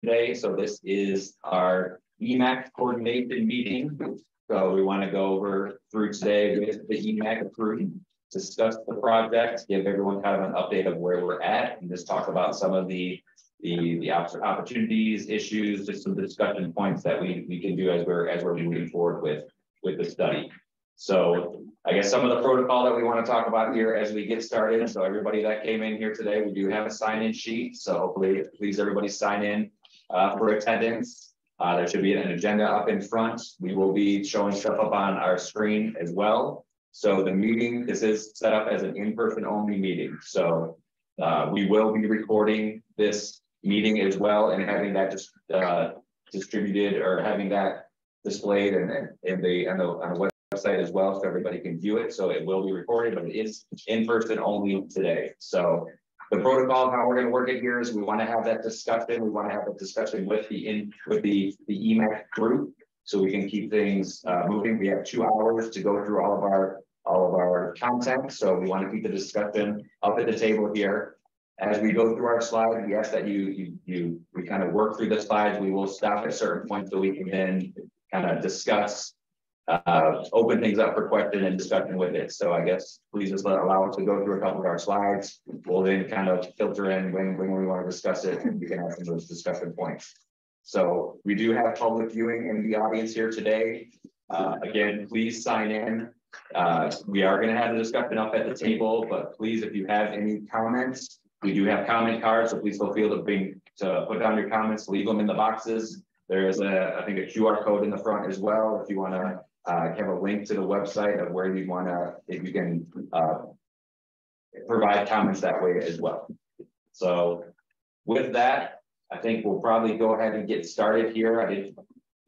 today. So this is our EMAC coordination meeting. So we want to go over through today with the EMAC crew, discuss the project, give everyone kind of an update of where we're at, and just talk about some of the opportunities, issues, just some discussion points that we can do as we're moving forward with the study. So I guess some of the protocol that we want to talk about here as we get started. So everybody that came in here today, we do have a sign-in sheet. So hopefully, please everybody sign in for attendance. There should be an agenda up in front. We will be showing stuff up on our screen as well. So the meeting, this is set up as an in-person only meeting. So we will be recording this meeting as well and having that just distributed or having that displayed on the website as well, so everybody can view it. So it will be recorded, but it is in person only today. So the protocol, how we're going to work it here is we want to have that discussion. We want to have a discussion with the EMAC group, so we can keep things moving. We have 2 hours to go through all of our content. So we want to keep the discussion up at the table here. As we go through our slides, we ask that we kind of work through the slides. We will stop at certain points so we can then kind of discuss, open things up for question and discussion with it. So I guess please just allow us to go through a couple of our slides. We'll then kind of filter in when we want to discuss it, and we can have some of those discussion points. So we do have public viewing in the audience here today. Again, please sign in. We are going to have the discussion up at the table, but please, if you have any comments, we do have comment cards, so please feel free to put down your comments, leave them in the boxes. There is I think a QR code in the front as well if you want to have a link to the website of where you want to, if you can provide comments that way as well. So with that, I think we'll probably go ahead and get started here.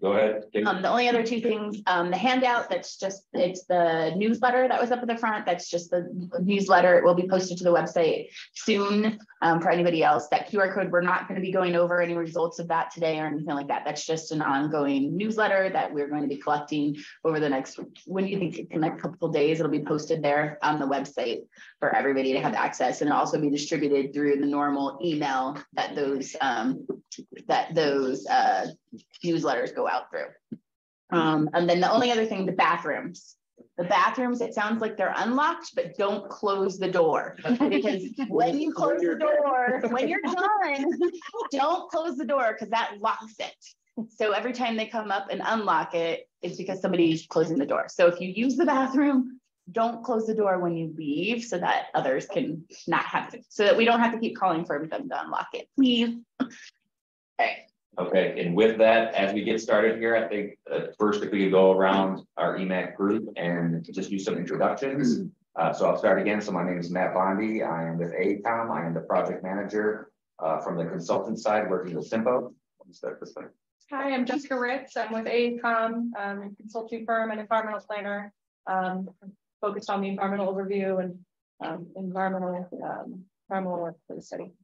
Go ahead. The only other two things, the handout, it's the newsletter that was up at the front. That's just the newsletter. It will be posted to the website soon. For anybody else, that QR code, we're not going to be going over any results of that today or anything like that. That's just an ongoing newsletter that we're going to be collecting over the next, when do you think, in a couple of days, it'll be posted there on the website for everybody to have access, and it'll also be distributed through the normal email that those newsletters go out through. And then the only other thing, the bathrooms, it sounds like they're unlocked, but don't close the door, because when you close the door, when you're done, don't close the door, because that locks it. So every time they come up and unlock it, it's because somebody's closing the door. So if you use the bathroom, don't close the door when you leave, so that others can not have to, so that we don't have to keep calling for them to unlock it, please. Okay. Okay, and with that, as we get started here, I think first if we could go around our EMAC group and just do some introductions. So I'll start again. So my name is Matt Bondi. I am with AECOM. I am the project manager from the consultant side, working with Simpo. Let me start this way. Hi, I'm Jessica Ritz. I'm with AECOM, a consulting firm and environmental planner, focused on the environmental overview and environmental work for the study.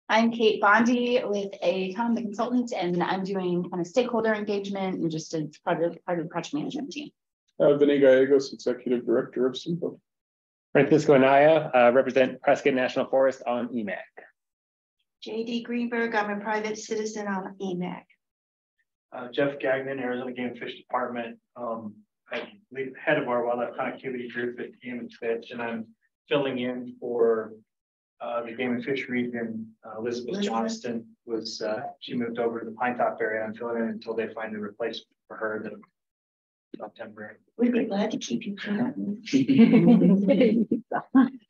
I'm Kate Bondi with AECOM, the consultant, and I'm doing kind of stakeholder engagement and just a part of the project management team. Vinny Gallegos, Executive Director of Sundog. Francisco Anaya, represent Prescott National Forest on EMAC. JD Greenberg, I'm a private citizen on EMAC. Jeff Gagnon, Arizona Game and Fish Department, head of our wildlife connectivity group at Game and Fish, and I'm filling in for the Game and Fish region. Elizabeth Johnston was, she moved over to the Pine Top area. I'm filling in until they find a replacement for her that not temporary. We'd be glad to keep you.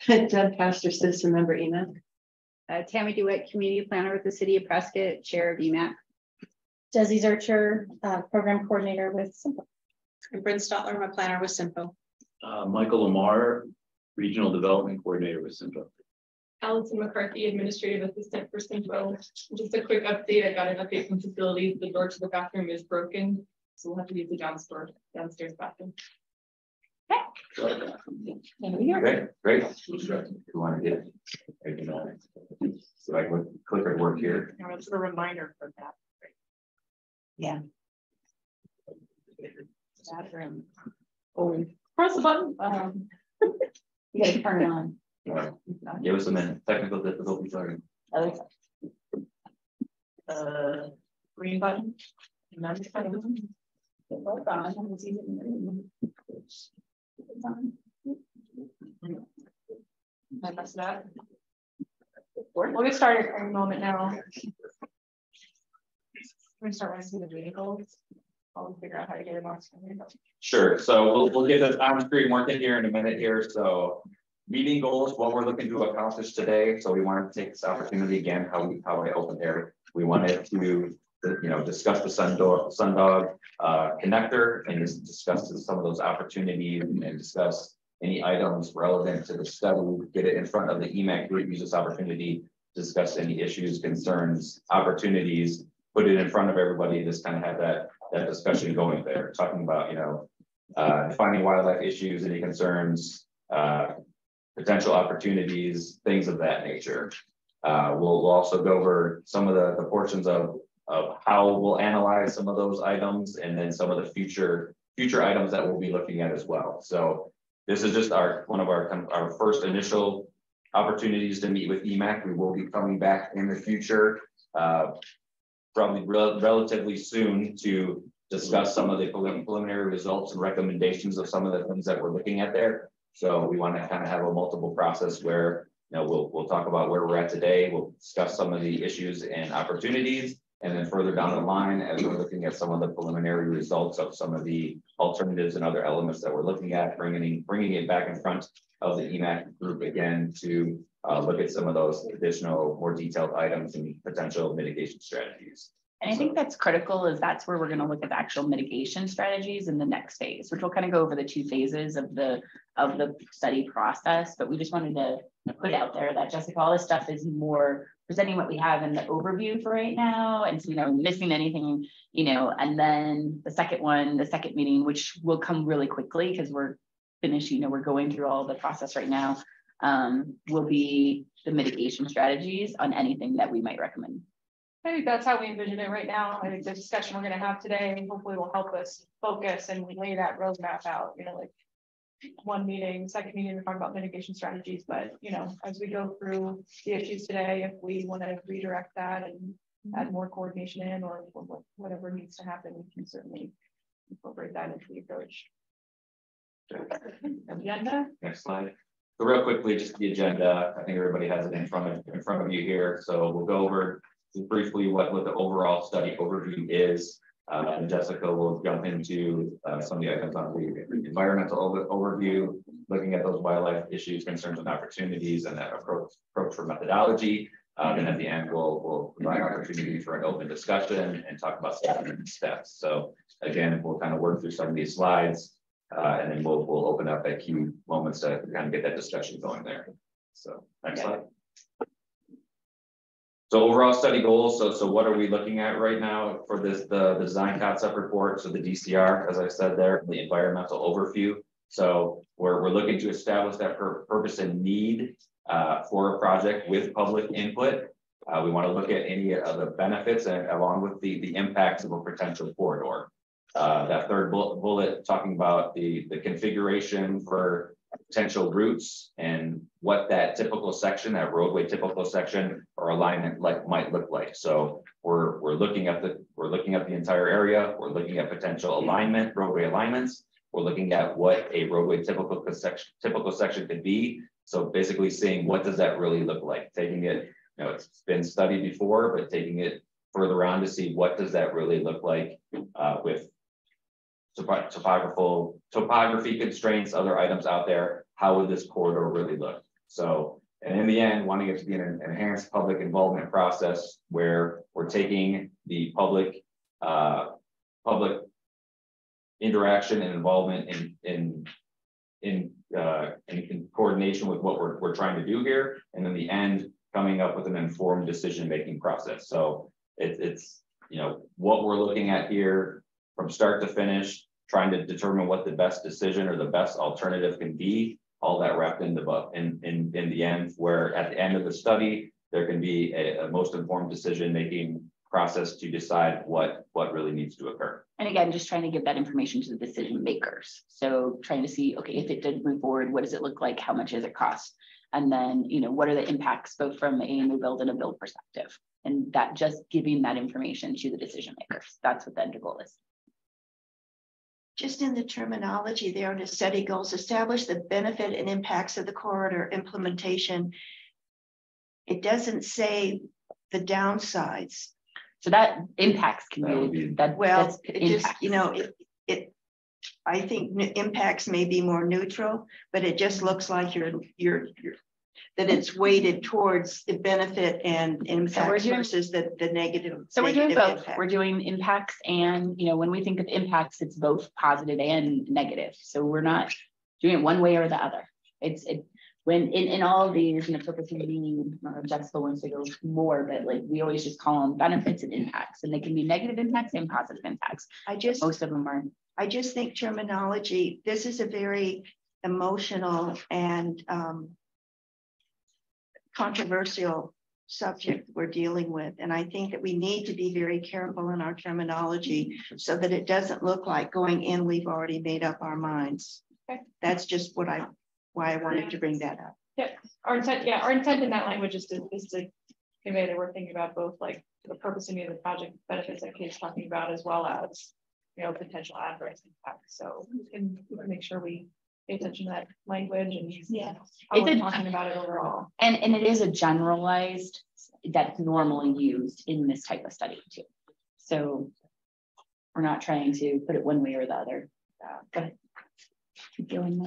Deb Pastor, citizen member EMAC. Tammy DeWitt, community planner with the city of Prescott, chair of EMAC. Desi Zurcher, program coordinator with Simpo. Bryn Stotler, my planner with Simpo. Michael Lamar, regional development coordinator with Simpo. Allison McCarthy, administrative assistant for Simpo. Just a quick update. I got an update from facilities. The door to the bathroom is broken, so we'll have to use the downstairs bathroom. Okay, great. You want to get it? So I can click or work here. Just a reminder for that. Yeah. Bathroom. Oh, press the button. You gotta turn it on. Give us a minute. Technical difficulties. Sorry. green button. And then just kind of- Hold on, it's easy. I messed it up. We'll get started in a moment now. We're gonna start running the vehicles. I'll figure out how to get it on screen. Sure, so we'll get this on screen working here in a minute here, so. Meeting goals, what we're looking to accomplish today, so we wanted to take this opportunity again, how I opened there. We wanted to, discuss the Sundog connector and just discuss some of those opportunities and discuss any items relevant to the study, get it in front of the EMAC group, use this opportunity, discuss any issues, concerns, opportunities, put it in front of everybody, just kind of have that discussion going there, talking about, defining wildlife issues, any concerns, potential opportunities, things of that nature. We'll also go over some of the portions of how we'll analyze some of those items and then some of the future items that we'll be looking at as well. So this is just one of our first initial opportunities to meet with EMAC. We will be coming back in the future, probably relatively soon, to discuss some of the preliminary results and recommendations of some of the things that we're looking at there. So we want to kind of have a multiple process where, we'll talk about where we're at today. We'll discuss some of the issues and opportunities, and then further down the line, as we're looking at some of the preliminary results of some of the alternatives and other elements that we're looking at, bringing it back in front of the EMAC group again to look at some of those additional, more detailed items and potential mitigation strategies. And I think that's critical, is that's where we're going to look at the actual mitigation strategies in the next phase, which will kind of go over the 2 phases of the study process. But we just wanted to put it out there that, Jessica, all this stuff is more presenting what we have in the overview for right now, and so, missing anything, and then the second meeting, which will come really quickly because we're finished, we're going through all the process right now, will be the mitigation strategies on anything that we might recommend. I think that's how we envision it right now. I think the discussion we're going to have today hopefully will help us focus and lay that roadmap out. Like one meeting, second meeting, to talk about mitigation strategies. But as we go through the issues today, if we want to redirect that and add more coordination in, or whatever needs to happen, we can certainly incorporate that into the approach. Agenda. Next slide. So real quickly, just the agenda. I think everybody has it in front of you here. So we'll go over briefly what the overall study overview is. And Jessica will jump into some of the items on the environmental overview, looking at those wildlife issues, concerns, and opportunities, and that approach for methodology. And at the end, we'll provide opportunity for an open discussion and talk about steps. So again, we'll kind of work through some of these slides, and then we'll open up at key moments to kind of get that discussion going there. So next slide. So overall study goals. So what are we looking at right now for the design concept report? So the DCR, as I said there, the environmental overview. So we're looking to establish that purpose and need for a project with public input. We want to look at any of the benefits and along with the impacts of a potential corridor. That third bullet talking about the configuration for potential routes and what that typical section, that roadway typical section or alignment might look like. So we're looking at the entire area. We're looking at potential alignment, roadway alignments. We're looking at what a roadway typical section could be. So basically seeing what does that really look like, taking it, it's been studied before, but taking it further on to see what does that really look like with topography constraints, other items out there. How would this corridor really look? So, and in the end, wanting it to be an enhanced public involvement process where we're taking the public interaction and involvement in coordination with what we're trying to do here, and in the end, coming up with an informed decision-making process. So it's what we're looking at here from start to finish, trying to determine what the best decision or the best alternative can be, all that wrapped in the end, where at the end of the study, there can be a most informed decision-making process to decide what really needs to occur. And again, just trying to give that information to the decision makers. So trying to see, okay, if it did move forward, what does it look like? How much does it cost? And then, what are the impacts both from a new build and a build perspective? And that just giving that information to the decision makers. That's what the end goal is. Just in the terminology there under study goals, establish the benefit and impacts of the corridor implementation. It doesn't say the downsides. So that impacts community. Well, it just, you know, I think impacts may be more neutral, but it just looks like that it's weighted towards the benefit and impact versus the negative. So we're doing both. Impact. We're doing impacts, and when we think of impacts, it's both positive and negative. So we're not doing it one way or the other. When in all of these, purposely being Jessica wants to go more, but like we always just call them benefits and impacts, and they can be negative impacts and positive impacts. Most of them are. I just think terminology. This is a very emotional and controversial subject we're dealing with, and I think that we need to be very careful in our terminology so that it doesn't look like going in we've already made up our minds. Okay. That's just why I wanted to bring that up. Yeah, our intent in that language is to convey that we're thinking about both like the purpose of the project benefits that Kate's talking about, as well as potential adverse impacts. So we can make sure we pay attention to that language and how we're talking about it overall. And it is a generalized that's normally used in this type of study too. So we're not trying to put it one way or the other. Go ahead. Keep going.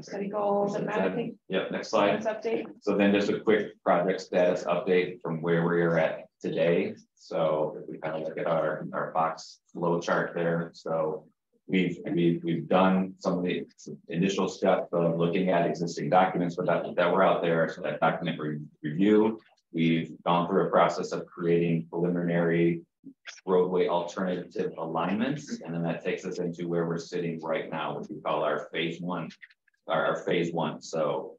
Study goals and mapping. Yep, next slide. Update. So then just a quick project status update from where we are at today. So if we kind of look at our box flow chart there. So we've done some of the initial steps of looking at existing documents that were out there. So that document review, we've gone through a process of creating preliminary roadway alternative alignments, and then that takes us into where we're sitting right now, which we call our phase one. So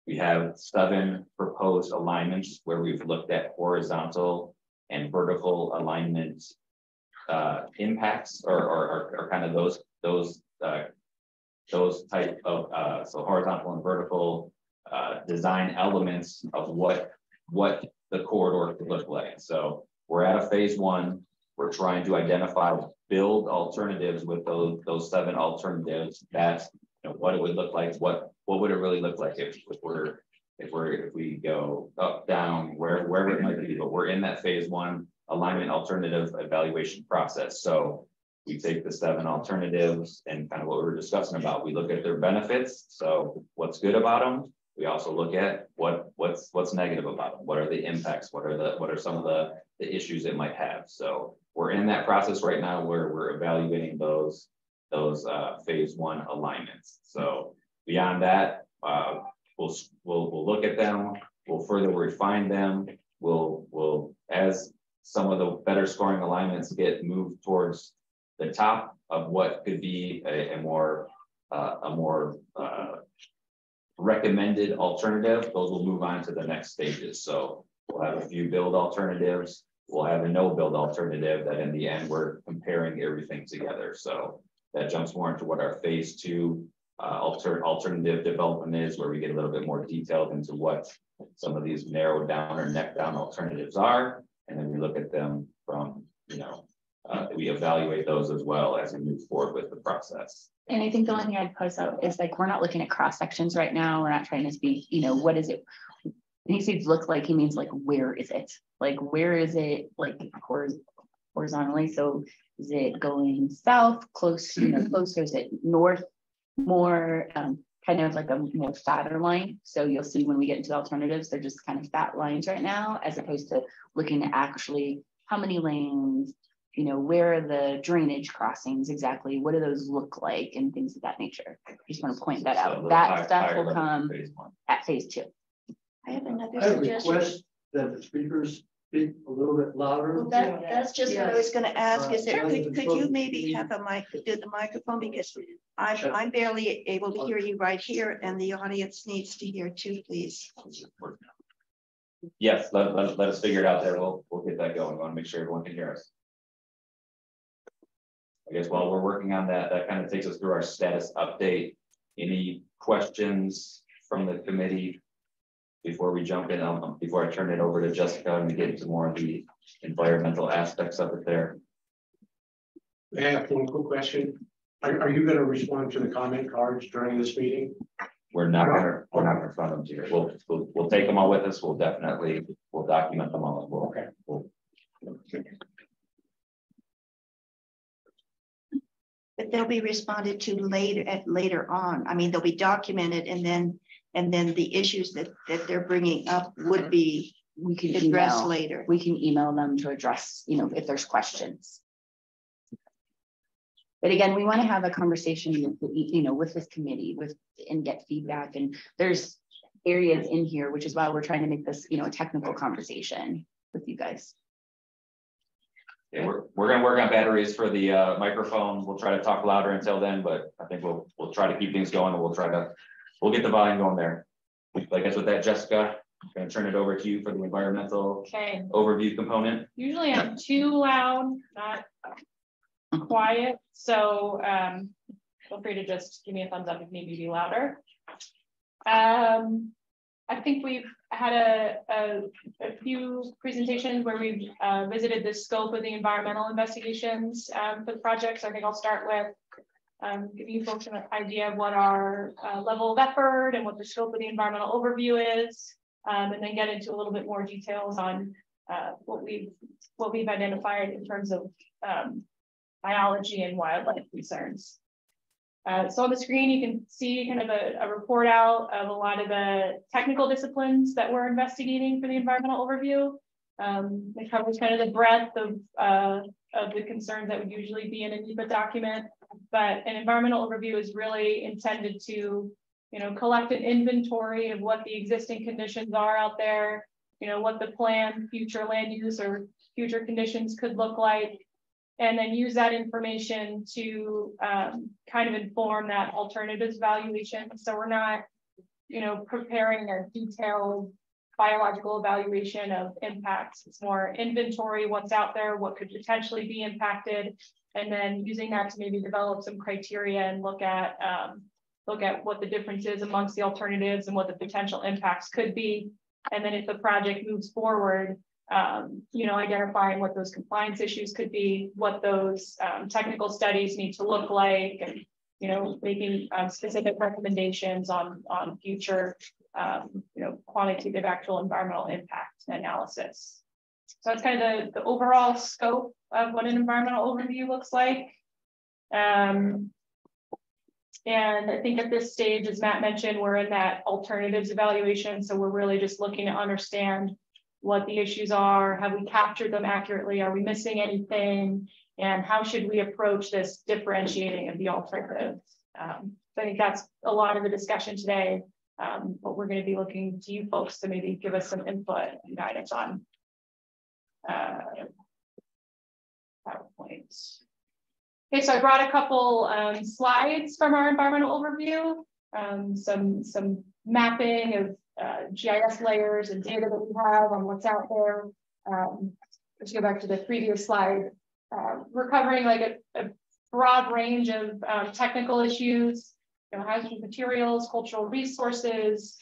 we have 7 proposed alignments where we've looked at horizontal and vertical alignment impacts or kind of those type of so horizontal and vertical design elements of what the corridor could look like. So we're at a phase 1. We're trying to identify build alternatives with those 7 alternatives. That's what it would look like. What would it really look like if we go up, down, wherever it might be. But we're in that phase 1 alignment alternative evaluation process. So we take the 7 alternatives and kind of what we were discussing about. We look at their benefits. So what's good about them. We also look at what's negative about them. What are the impacts? What are some of the issues it might have? So we're in that process right now where we're evaluating those phase 1 alignments. So beyond that, we'll look at them. We'll further refine them. We'll as some of the better scoring alignments get moved towards the top of what could be a more recommended alternative, those will move on to the next stages. So we'll have a few build alternatives. We'll have a no build alternative that in the end, we're comparing everything together. So that jumps more into what our phase 2 alternative development is, where we get a little bit more detailed into what some of these narrowed down or neck down alternatives are. And then we look at them from, we evaluate those as well as we move forward with the process. And I think the only thing I'd post out is like, we're not looking at cross sections right now. We're not trying to speak, what is it? When he says look like, he means like, where is it? Like, where is it like horizontally? So is it going south, close, closer? Is it north, more kind of like a more fatter line? So you'll see when we get into the alternatives, they're just kind of fat lines right now, as opposed to looking at actually how many lanes, where are the drainage crossings exactly? What do those look like and things of that nature? I just want to point that out. That stuff will come at phase 2. I have another I suggestion. request that the speakers speak a little bit louder. Well, that's just what I was going to ask. Is there, could you maybe have a mic, do the microphone, because I'm barely able to hear you right here, and the audience needs to hear too, please. Yes, let us figure it out there. We'll get that going. We want to make sure everyone can hear us. I guess while we're working on that, that kind of takes us through our status update. Any questions from the committee before we jump in, before I turn it over to Jessica and we get into more of the environmental aspects of it there. May I have one quick question? Are you going to respond to the comment cards during this meeting? We're not gonna run them here. We'll take them all with us. We'll document them all. But they'll be responded to later on. I mean, they'll be documented, and then the issues that they're bringing up would be addressed later. We can email them to address, if there's questions. But again, we want to have a conversation with this committee and get feedback. And there's areas in here, which is why we're trying to make this, a technical conversation with you guys. Yeah, we're going to work on batteries for the microphone. We'll try to talk louder until then, but I think we'll try to keep things going, and we'll get the volume going there. I guess with that, Jessica, I'm going to turn it over to you for the environmental overview component. Usually I'm too loud, not quiet, so feel free to just give me a thumbs up if you need me to be louder. I think we've had a few presentations where we've visited the scope of the environmental investigations for the project. So I think I'll start with giving you folks an idea of what our level of effort and what the scope of the environmental overview is, and then get into a little bit more details on what we've identified in terms of biology and wildlife concerns. So on the screen, you can see kind of a report out of a lot of the technical disciplines that we're investigating for the environmental overview. It covers kind of the breadth of the concerns that would usually be in a NEPA document, but an environmental overview is really intended to, collect an inventory of what the existing conditions are out there, what the planned future land use or future conditions could look like, and then use that information to kind of inform that alternatives valuation. So we're not, preparing a detailed biological evaluation of impacts. It's more inventory, what's out there, what could potentially be impacted, and then using that to maybe develop some criteria and look at what the difference is amongst the alternatives and what the potential impacts could be. And then if the project moves forward, identifying what those compliance issues could be, what those technical studies need to look like, and making specific recommendations on future quantitative actual environmental impact analysis. So that's kind of the overall scope of what an environmental overview looks like. And I think at this stage, as Matt mentioned, we're in that alternatives evaluation. So we're really just looking to understand what the issues are, have we captured them accurately, are we missing anything, and how should we approach this differentiating of the alternatives. So I think that's a lot of the discussion today, but we're going to be looking to you folks to maybe give us some input and guidance on PowerPoint. Okay, so I brought a couple slides from our environmental overview, some mapping of GIS layers and data that we have on what's out there. Let's go back to the previous slide. We're covering like a broad range of technical issues, hazardous materials, cultural resources,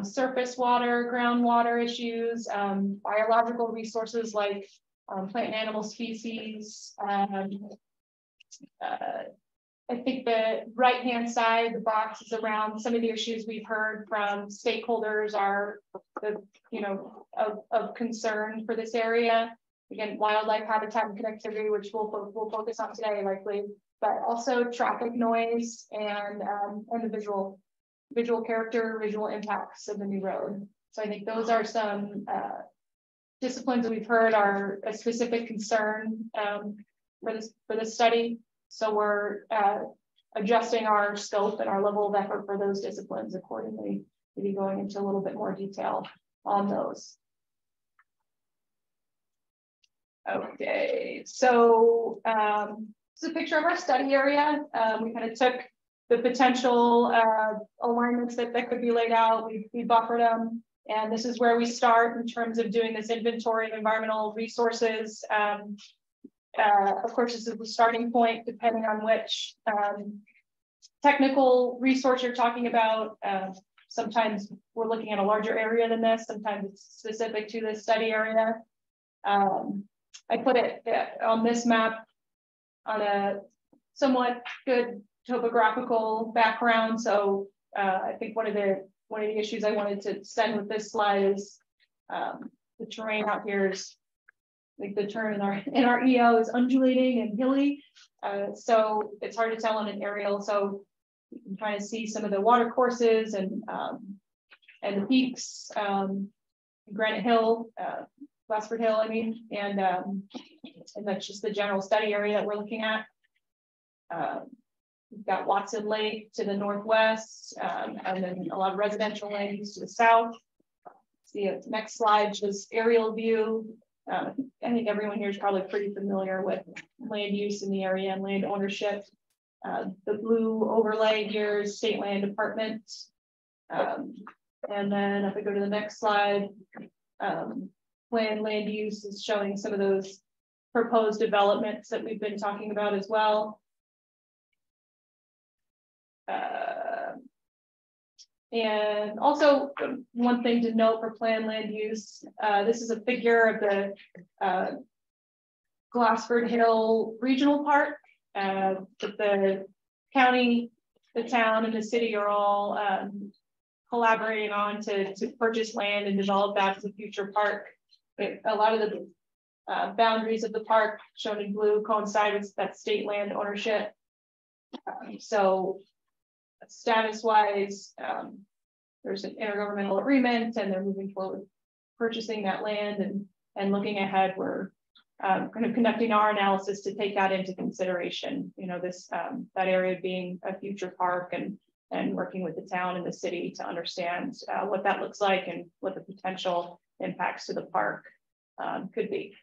surface water, groundwater issues, biological resources like plant and animal species. I think the right-hand side, the box is around some of the issues we've heard from stakeholders are of concern for this area. Again, wildlife habitat and connectivity, which we'll focus on today likely, but also traffic noise and the visual character, visual impacts of the new road. So I think those are some disciplines that we've heard are a specific concern for this study. So we're adjusting our scope and our level of effort for those disciplines accordingly, maybe going into a little bit more detail on those. Okay, so this is a picture of our study area. We kind of took the potential alignments that could be laid out. We buffered them, and this is where we start in terms of doing this inventory of environmental resources. Of course, this is the starting point, depending on which technical resource you're talking about. sometimes we're looking at a larger area than this, sometimes it's specific to this study area. I put it on this map on a somewhat good topographical background. So I think one of the issues I wanted to send with this slide is the terrain out here is like the turn in our EO is undulating and hilly. So it's hard to tell on an aerial. So you can try to see some of the water courses and the peaks, Granite Hill, Glassford Hill, I mean, and that's just the general study area that we're looking at. We've got Watson Lake to the northwest, and then a lot of residential land use to the south. See, next slide shows aerial view. I think everyone here is probably pretty familiar with land use in the area and land ownership. The blue overlay here is state land department. And then if we go to the next slide, land use is showing some of those proposed developments that we've been talking about as well. And also one thing to note for planned land use, this is a figure of the Glassford Hill Regional Park. The county, the town, and the city are all collaborating on to purchase land and develop that as a future park. A lot of the boundaries of the park shown in blue coincide with that state land ownership. So status-wise, there's an intergovernmental agreement, and they're moving forward purchasing that land and looking ahead. We're kind of conducting our analysis to take that into consideration. You know, this that area being a future park, and working with the town and the city to understand what that looks like and what the potential impacts to the park could be.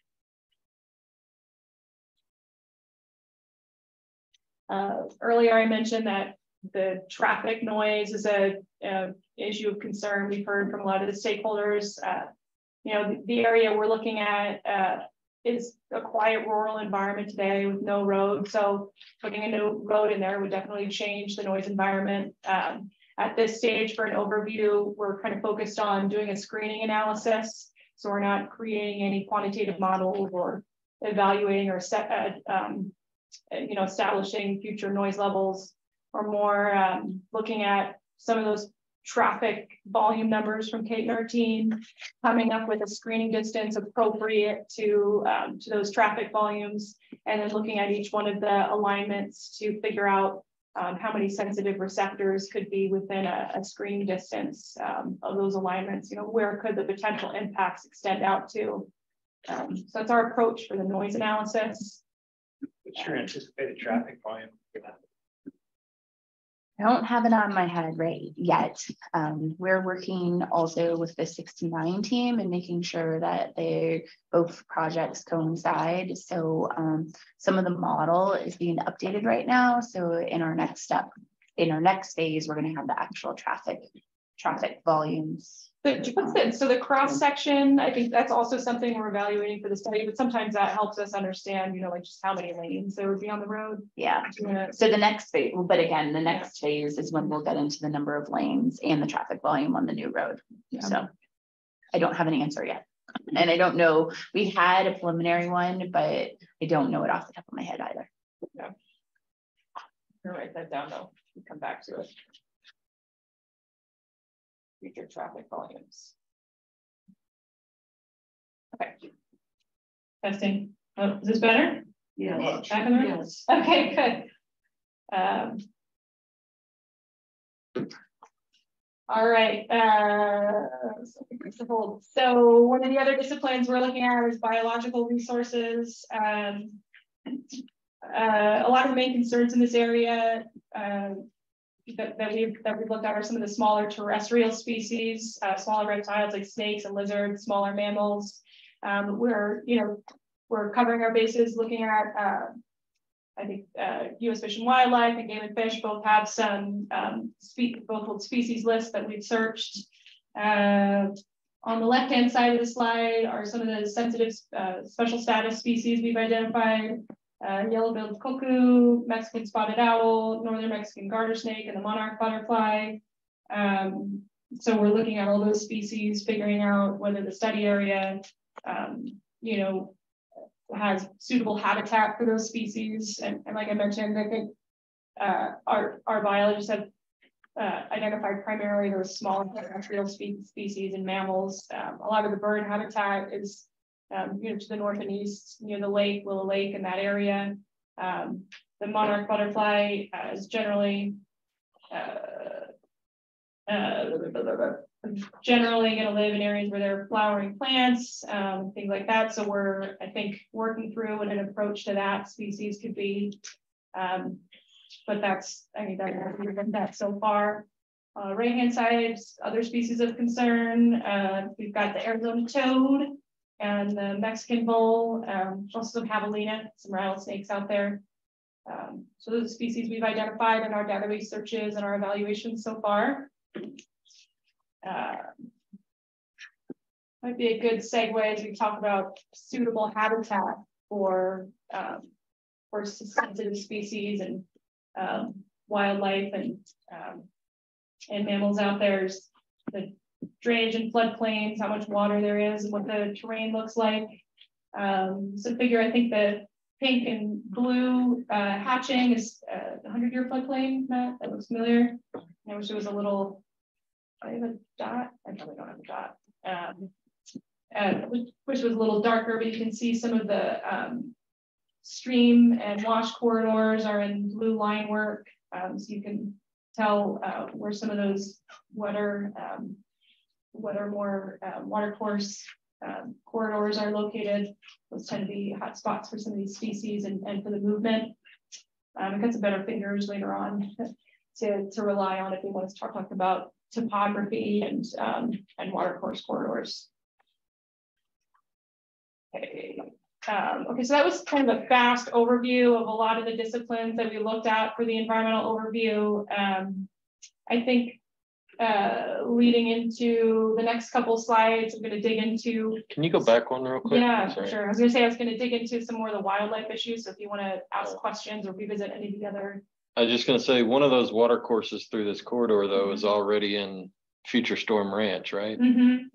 Earlier, I mentioned that the traffic noise is a issue of concern. We've heard from a lot of the stakeholders. You know, the area we're looking at is a quiet rural environment today with no road. So putting a new road in there would definitely change the noise environment. At this stage, for an overview, we're kind of focused on doing a screening analysis. So we're not creating any quantitative models or evaluating or you know, establishing future noise levels, or more looking at some of those traffic volume numbers from Kate and our team, coming up with a screening distance appropriate to those traffic volumes, and then looking at each one of the alignments to figure out how many sensitive receptors could be within a screening distance of those alignments. You know, where could the potential impacts extend out to? So that's our approach for the noise analysis. What's your anticipated traffic volume? I don't have it on my head right yet. We're working also with the 69 team and making sure that both projects coincide. So some of the model is being updated right now. So in our next step, in our next phase, we're going to have the actual traffic volumes. So the cross section, I think that's also something we're evaluating for the study, but sometimes that helps us understand, you know, like just how many lanes there would be on the road. Yeah. So the next phase, but again, the next phase is when we'll get into the number of lanes and the traffic volume on the new road. Yeah. So I don't have an answer yet. And I don't know, we had a preliminary one, but I don't know it off the top of my head either. Yeah. I'll write that down though. We'll come back to it. Future traffic volumes. Okay. Testing. Oh, is this better? Yeah. Yes. Okay, good. All right. So one of the other disciplines we're looking at is biological resources. A lot of the main concerns in this area that we've looked at are some of the smaller terrestrial species, smaller reptiles like snakes and lizards, smaller mammals. We're covering our bases, looking at I think U.S. Fish and Wildlife and Game and Fish both have some both species lists that we've searched. On the left-hand side of the slide are some of the sensitive special status species we've identified. Yellow-billed cuckoo, Mexican spotted owl, northern Mexican garter snake, and the monarch butterfly. So we're looking at all those species, figuring out whether the study area, you know, has suitable habitat for those species. And like I mentioned, I think our biologists have identified primarily those small terrestrial species and mammals. A lot of the bird habitat is you know, to the north and east near the lake, Willow Lake, in that area. The monarch butterfly is generally going to live in areas where there are flowering plants, things like that. So we're, I think, working through what an approach to that species could be. But that's, I mean, we've done that so far. Right hand side, other species of concern. We've got the Arizona toad and the Mexican bull, also some javelina, some rattlesnakes out there. So those are species we've identified in our database searches and our evaluations so far. Might be a good segue as we talk about suitable habitat for sensitive species and wildlife and mammals out there. The drainage and floodplains, how much water there is, and what the terrain looks like. So figure, I think the pink and blue hatching is a 100-year floodplain, Matt, that looks familiar. I wish there was a little, I have a dot, I probably don't have a dot. Wish it was a little darker, but you can see some of the stream and wash corridors are in blue line work. So you can tell where some of those wetter, more watercourse corridors are located. Those tend to be hot spots for some of these species and for the movement. I've got some better figures later on to rely on if we want to start talking about topography and watercourse corridors. Okay. Okay, so that was kind of a fast overview of a lot of the disciplines that we looked at for the environmental overview. I think leading into the next couple slides, I'm going to dig into. Can you go back one real quick? Yeah, sure. I was going to say I was going to dig into some more of the wildlife issues. So if you want to ask questions or revisit any of the other. I was just going to say one of those water courses through this corridor, though, is already in Future Storm Ranch, right?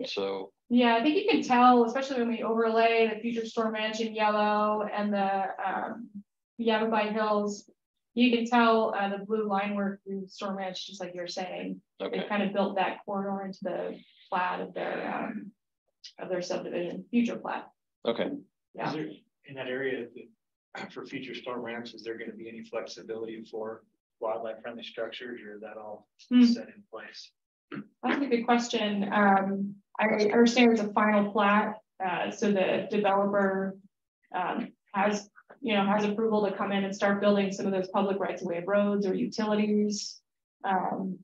So. Yeah, I think you can tell, especially when we overlay the Future Storm Ranch in yellow and the Yavapai Hills, you can tell the blue line work through Storm Ranch, just like you're saying. Okay. They kind of built that corridor into the plat of their subdivision, future plat. Okay. Yeah. Is there, in that area for Future Storm Ranch, is there going to be any flexibility for wildlife friendly structures, or is that all set in place? That's a good question. I understand it's a final plat, so the developer has approval to come in and start building some of those public rights of way of roads or utilities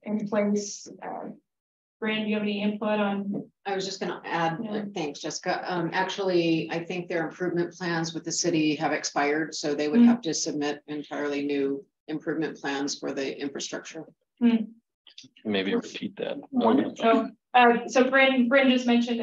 in place. Brand, do you have any input on? I was just going to add, thanks, Jessica. Actually, I think their improvement plans with the city have expired, so they would have to submit entirely new improvement plans for the infrastructure. Maybe repeat that. So Bryn just mentioned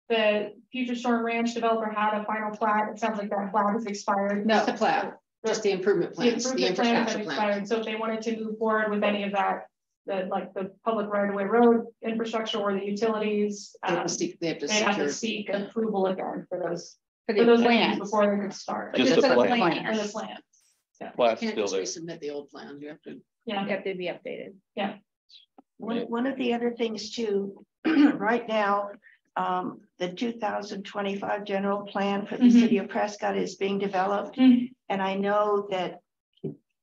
the Future Storm Ranch developer had a final plat. It sounds like that plat has expired. Not the plat, just the improvement plans. The infrastructure plan. So if they wanted to move forward with any of that, the public right-of-way road infrastructure or the utilities, they have to seek approval again for those plans before they could start. Just the plan. And the plans. Yeah. You can't just resubmit the old plans. You have to. Yeah, you have to be updated. Yeah. One of the other things too, right now, the 2025 general plan for the city of Prescott is being developed. And I know that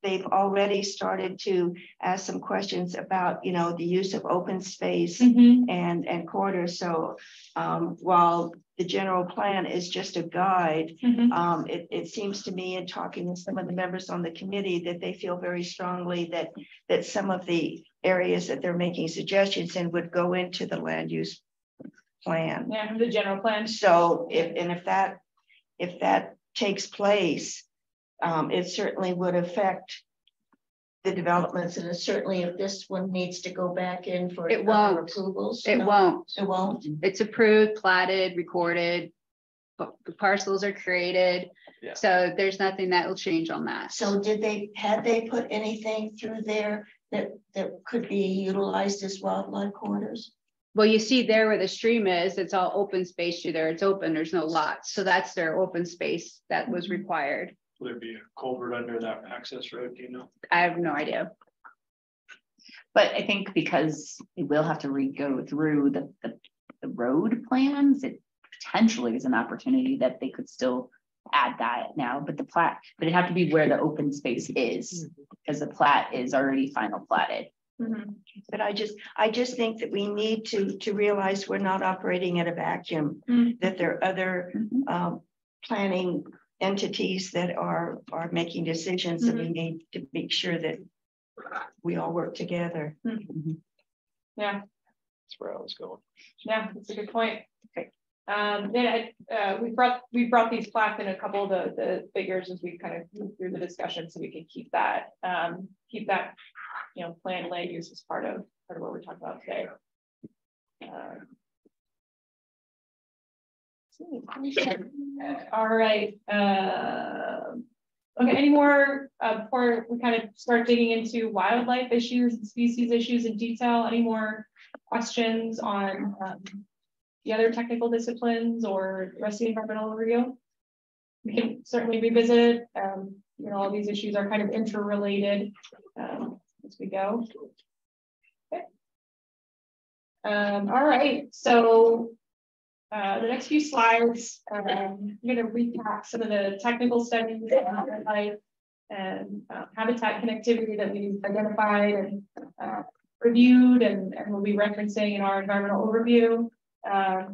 they've already started to ask some questions about, the use of open space and corridors. So while the general plan is just a guide, it seems to me in talking with some of the members on the committee that they feel very strongly that some of the areas that they're making suggestions in would go into the land use plan. Yeah, the general plan. So if that takes place, it certainly would affect the developments, and certainly if this one needs to go back in for it won't approvals. It won't. It won't. It's approved, platted, recorded. the parcels are created. Yeah. So there's nothing that will change on that. So had they put anything through there that could be utilized as wildlife corridors? Well, you see there where the stream is, it's all open space through there. It's open, there's no lots. So that's their open space that was required. Will there be a culvert under that access road, do you know? I have no idea. But I think because we will have to go through the road plans, it potentially is an opportunity that they could still add that now, but it'd have to be where the open space is, because the plat is already final platted. But I just think that we need to realize we're not operating at a vacuum, that there are other planning entities that are making decisions, and we need to make sure that we all work together. Yeah, That's where I was going. yeah, that's a good point. Okay. We brought these plats in a couple of the figures as we kind of move through the discussion, so we can keep that planned land use as part of what we're talking about today. All right. Okay, any more before we kind of start digging into wildlife issues and species issues in detail? Any more questions on the other technical disciplines or the rest of the environmental review? We can certainly revisit it. All these issues are kind of interrelated as we go. Okay. All right, so the next few slides, I'm going to recap some of the technical studies on wildlife and habitat connectivity that we've identified and reviewed and we'll be referencing in our environmental overview. I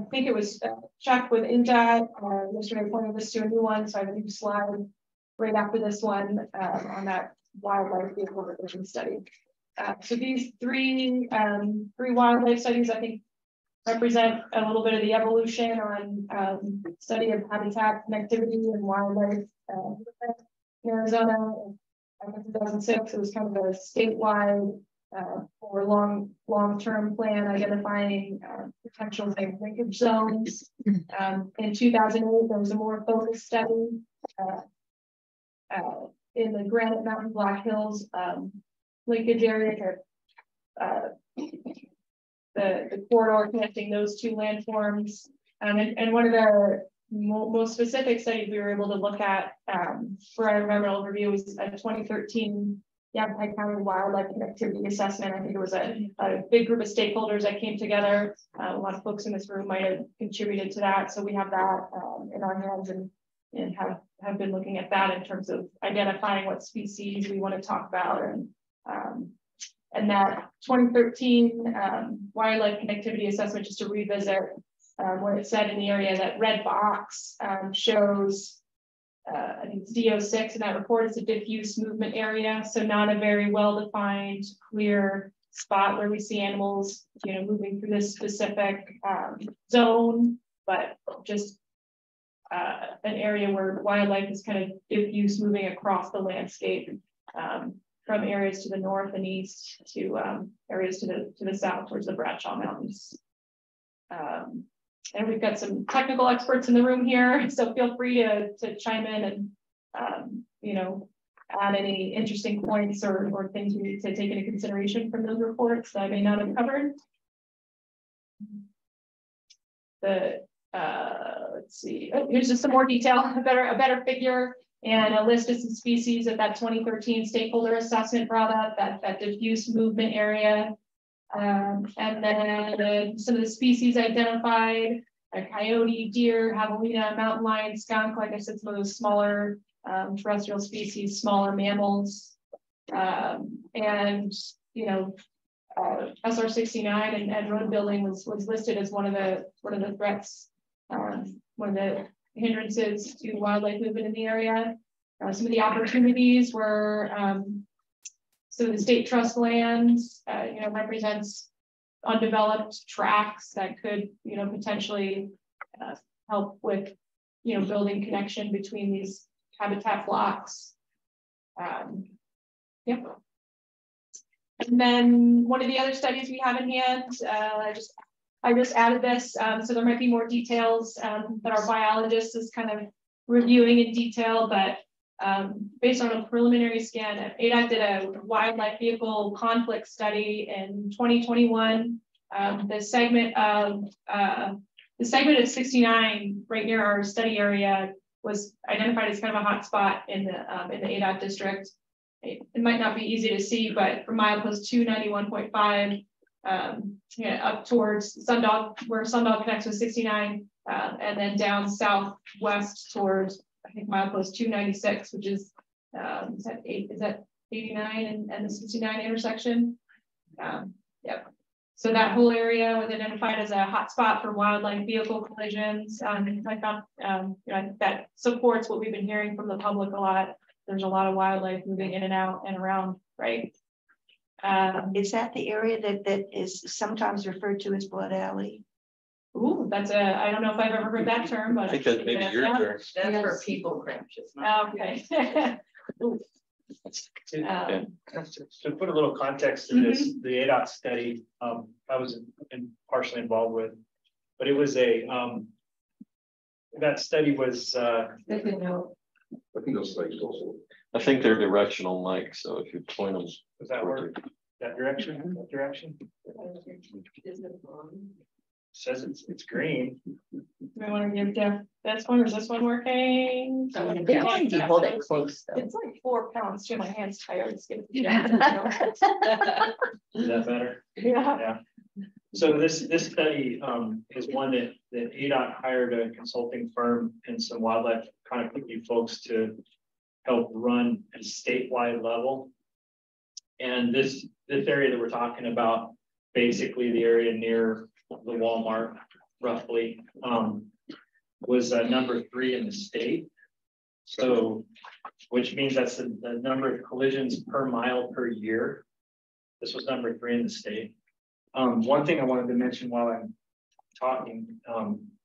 think it was Chuck with INDOT yesterday pointed us to a new one, so I have a new slide right after this one on that wildlife vehicle revision study. So these three wildlife studies, I think, represent a little bit of the evolution on study of habitat connectivity and wildlife in Arizona. In 2006, it was kind of a statewide or long-term plan identifying potential linkage zones. In 2008, there was a more focused study in the Granite Mountain Black Hills linkage area, the corridor connecting those two landforms. And one of the most specific studies we were able to look at for our environmental review was a 2013 Yavapai County Wildlife Connectivity Assessment. I think it was a big group of stakeholders that came together. A lot of folks in this room might have contributed to that. So we have that in our hands and have been looking at that in terms of identifying what species we want to talk about. And that 2013 Wildlife Connectivity Assessment, just to revisit what it said in the area, that red box shows I think it's D06 in that report. It's a diffuse movement area, so not a very well-defined, clear spot where we see animals, moving through this specific zone, but just an area where wildlife is kind of diffuse, moving across the landscape from areas to the north and east to areas to the south towards the Bradshaw Mountains. And we've got some technical experts in the room here, so feel free to chime in and add any interesting points or things we need to take into consideration from those reports that I may not have covered. Let's see. Oh, here's just some more detail, a better figure and a list of some species that 2013 stakeholder assessment brought up, that diffuse movement area. And then some of the species identified: a coyote, deer, javelina, mountain lion, skunk. Like I said, some of those smaller terrestrial species, smaller mammals, and SR69 and road building was listed as one of the threats, one of the hindrances to wildlife movement in the area. Some of the opportunities were so the state trust lands, represents undeveloped tracts that could, potentially help with, building connection between these habitat blocks. Yep. And then one of the other studies we have in hand, just I just added this, so there might be more details that our biologist is kind of reviewing in detail, but based on a preliminary scan, ADOT did a wildlife vehicle conflict study in 2021. The segment of 69 right near our study area was identified as kind of a hot spot in the ADOT district. It might not be easy to see, but from milepost 291.5 up towards Sundog, where Sundog connects with 69, and then down southwest towards, I think, milepost 296, which is that 89 and the 69 intersection. Yep. So that whole area was identified as a hotspot for wildlife vehicle collisions. I found that supports what we've been hearing from the public a lot. There's a lot of wildlife moving in and out and around, right? Is that the area that is sometimes referred to as Blood Alley? Ooh, I don't know if I've ever heard that term, but I think that maybe your turn. That's for people crashes. Okay. To put a little context to this, the ADOT study, I was partially involved with, but it was that study was. I think those legs also. I think they're directional, Mike. So if you point them, Does that work? That direction? That direction? Says it's green. I want to give Jeff this one, or is this one working? They want to hold it close though. It's like 4 pounds. Too. My hands tired. Just give it to Is that better? Yeah. So this study is one that ADOT hired a consulting firm and some wildlife connectivity folks to help run at a statewide level. And this area that we're talking about, basically the area near the Walmart, roughly, was number 3 in the state. So, which means that's the number of collisions per mile per year. This was number 3 in the state. One thing I wanted to mention while I'm talking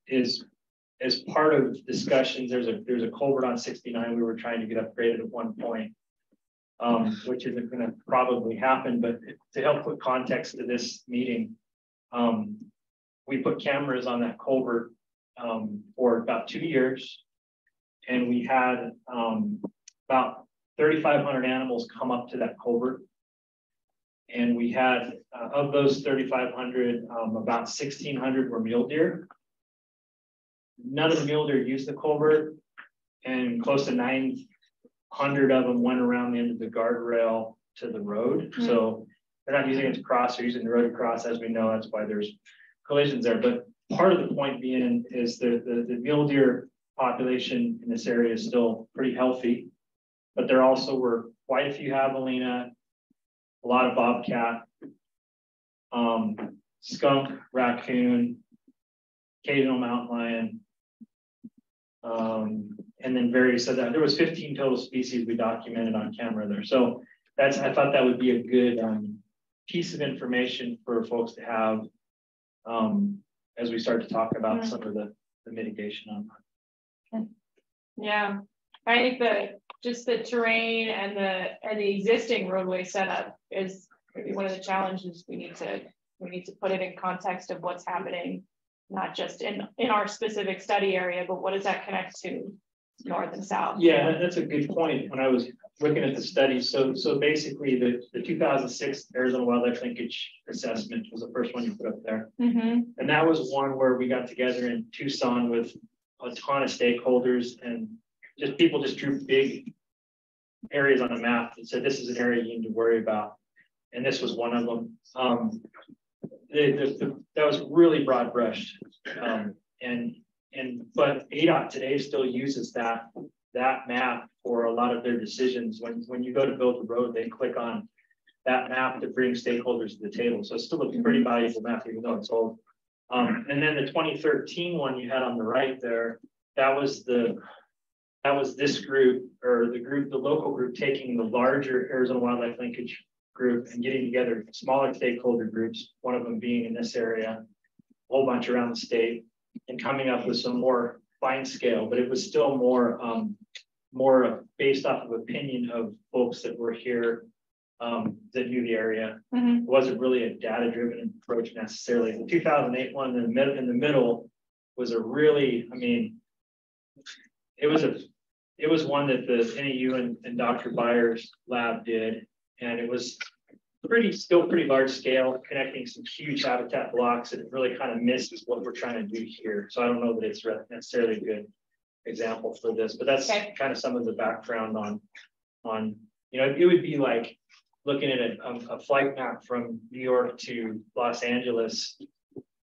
is, as part of discussions, there's a culvert on 69 we were trying to get upgraded at one point, which isn't going to probably happen. But to help put context to this meeting, we put cameras on that culvert for about 2 years, and we had about 3,500 animals come up to that culvert. And we had, of those 3,500, about 1,600 were mule deer. None of the mule deer used the culvert, and close to 900 of them went around the end of the guardrail to the road. Mm-hmm. So they're not using it to cross, they're using the road to cross. As we know, that's why there's collisions there. But part of the point being is the mule deer population in this area is still pretty healthy, but there also were quite a few javelina, a lot of bobcat, skunk, raccoon, occasional mountain lion, and then various other. There was 15 total species we documented on camera there. So I thought that would be a good piece of information for folks to have as we start to talk about some of the mitigation on that. Yeah, I think that just the terrain and the existing roadway setup is maybe one of the challenges we need to put it in context of what's happening, not just in our specific study area, but what does that connect to north and south? Yeah, that's a good point. When I was looking at the study, so basically the 2006 Arizona Wildlife Linkage Assessment was the first one you put up there. Mm-hmm. And that was one where we got together in Tucson with a ton of stakeholders, and people just drew big areas on a map that said, this is an area you need to worry about. And this was one of them. That was really broad brushed. But ADOT today still uses that map for a lot of their decisions. When you go to build a road, they click on that map to bring stakeholders to the table. So it's still a pretty valuable map, even though it's old. And then the 2013 one you had on the right there, that was this group, or the local group, taking the larger Arizona Wildlife Linkage group and getting together smaller stakeholder groups, one of them being in this area, a whole bunch around the state, and coming up with some more fine scale, but it was still more based off of opinion of folks that were here that knew the area. Mhm. It wasn't really a data-driven approach necessarily. The 2008 one in the middle was a really, I mean, it was one that the NEU and Dr. Byers lab did, and it was still pretty large scale, connecting some huge habitat blocks, and it really kind of misses what we're trying to do here. So I don't know that it's necessarily a good example for this, but that's kind of some of the background on it would be like looking at a flight map from New York to Los Angeles,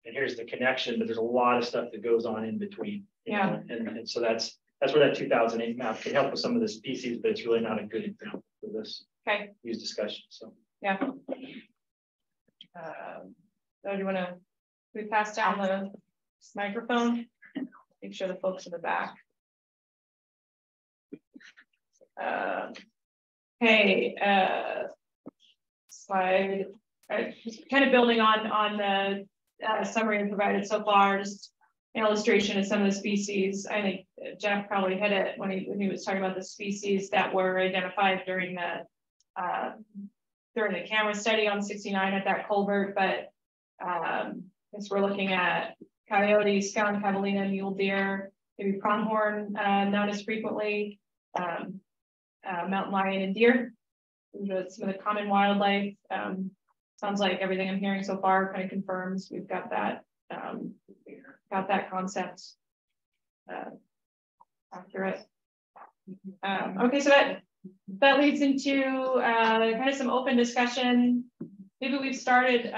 and here's the connection, but there's a lot of stuff that goes on in between. Yeah. And so that's where that 2008 map can help with some of the species, but it's really not a good example for this use discussion. So yeah. So do you want to pass down the microphone? Make sure the folks in the back. Slide. Kind of building on the summary I provided so far, just an illustration of some of the species. I think Jeff probably hit it when he was talking about the species that were identified during the camera study on 69 at that culvert. But as we're looking at coyotes, skunk, javelina, mule deer, maybe pronghorn, not as frequently, mountain lion and deer. Some of the common wildlife. Sounds like everything I'm hearing so far kind of confirms we've got that concept accurate. Okay, so that leads into kind of some open discussion. Maybe we've started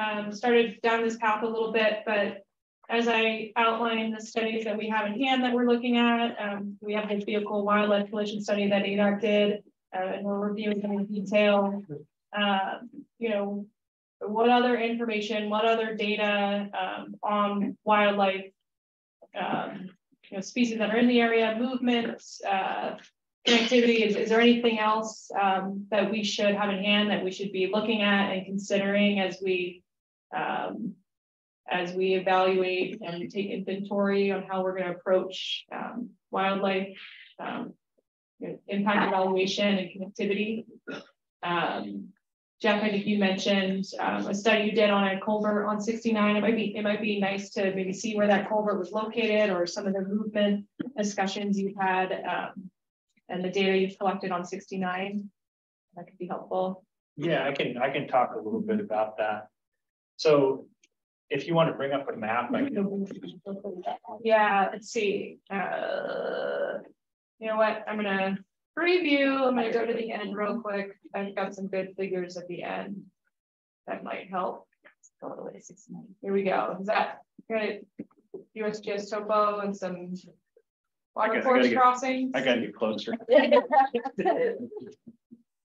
down this path a little bit, but as I outline the studies that we have in hand that we're looking at, we have the vehicle wildlife collision study that ADOC did, and we're reviewing them in detail. What other information, what other data on wildlife, species that are in the area, movements, connectivity, is there anything else that we should have in hand that we should be looking at and considering as we evaluate and take inventory on how we're going to approach wildlife impact evaluation and connectivity? Jeff, I think you mentioned a study you did on a culvert on 69. It might be nice to maybe see where that culvert was located, or some of the movement discussions you've had and the data you've collected on 69. That could be helpful. Yeah, I can talk a little bit about that. So if you want to bring up a map, I can. Yeah, let's see. You know what? I'm gonna preview. I'm gonna go to the end real quick. I've got some good figures at the end that might help. Go to the 69. Here we go. Is that good? USGS topo and some water course crossings. I gotta get closer.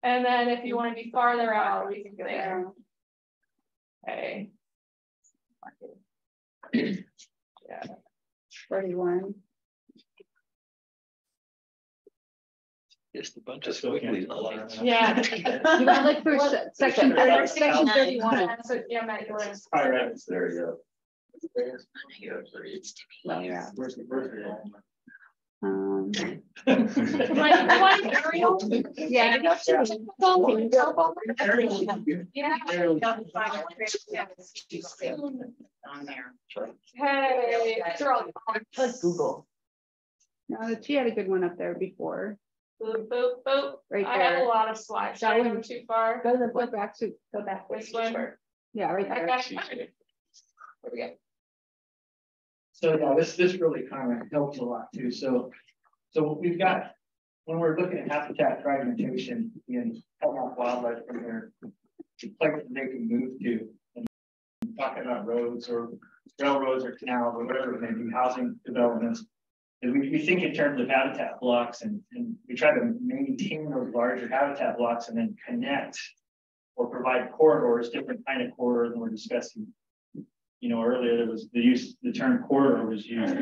And then if you want to be farther out, we can go there. Okay. Yeah. 31. Just a bunch of squiggly lines. Yeah. You gotta look for section 31. So, yeah, Matt, you want to. All right, there you go. Hey, Google. No, she had a good one up there before. Boop, boop, boop. Right I have there. a lot of slides. Should I go too far? Go back This one. Yeah, right there. There we go. So yeah, this really kind of helps a lot too. So what we've got when we're looking at habitat fragmentation in wildlife from their places they can move to, and talking about roads or railroads or canals or whatever it may be, housing developments, is we think in terms of habitat blocks, and we try to maintain those larger habitat blocks and then connect or provide corridors, different kind of corridors. And we're discussing, earlier there was the term corridor was used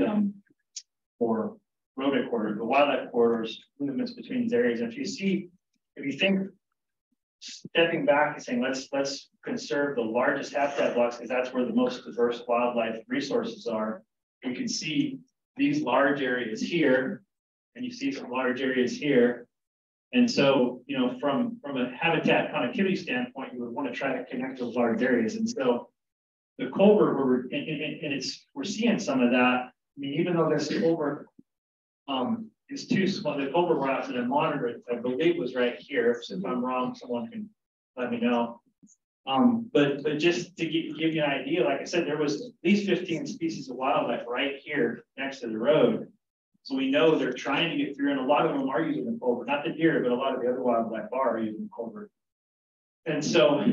for rodent corridors, the wildlife corridors, movements between these areas. And if you think stepping back and saying, let's conserve the largest habitat blocks because that's where the most diverse wildlife resources are, you can see these large areas here, and you see some large areas here. And so, you know, from a habitat connectivity standpoint, you would want to try to connect those large areas. And so the culvert, we're seeing some of that. I mean, even though this culvert is too small, the culvert we're out to monitor it, I believe was right here. So if I'm wrong, someone can let me know. But just to give you an idea, like I said, there was at least 15 species of wildlife right here next to the road. So we know they're trying to get through, and a lot of them are using the culvert, not the deer, but a lot of the other wildlife are using the culvert. And so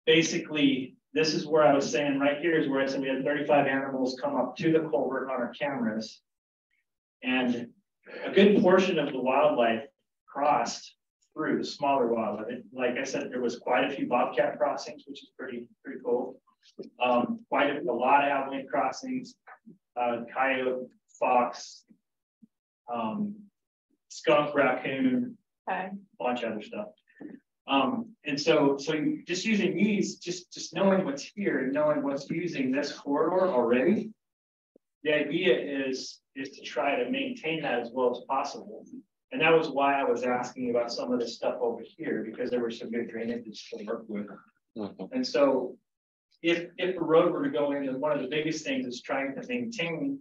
basically, this is where I was saying right here is where I said we had 35 animals come up to the culvert on our cameras. And a good portion of the wildlife crossed through, the smaller wildlife. Like I said, there was quite a few bobcat crossings, which is pretty cool. Quite a lot of outland crossings, coyote, fox, skunk, raccoon, a bunch of other stuff. And so just using these, just knowing what's here and knowing what's using this corridor already, the idea is to try to maintain that as well as possible. And that was why I was asking about some of this stuff over here, because there were some good drainages to work with. And so if the road were to go in, and one of the biggest things is trying to maintain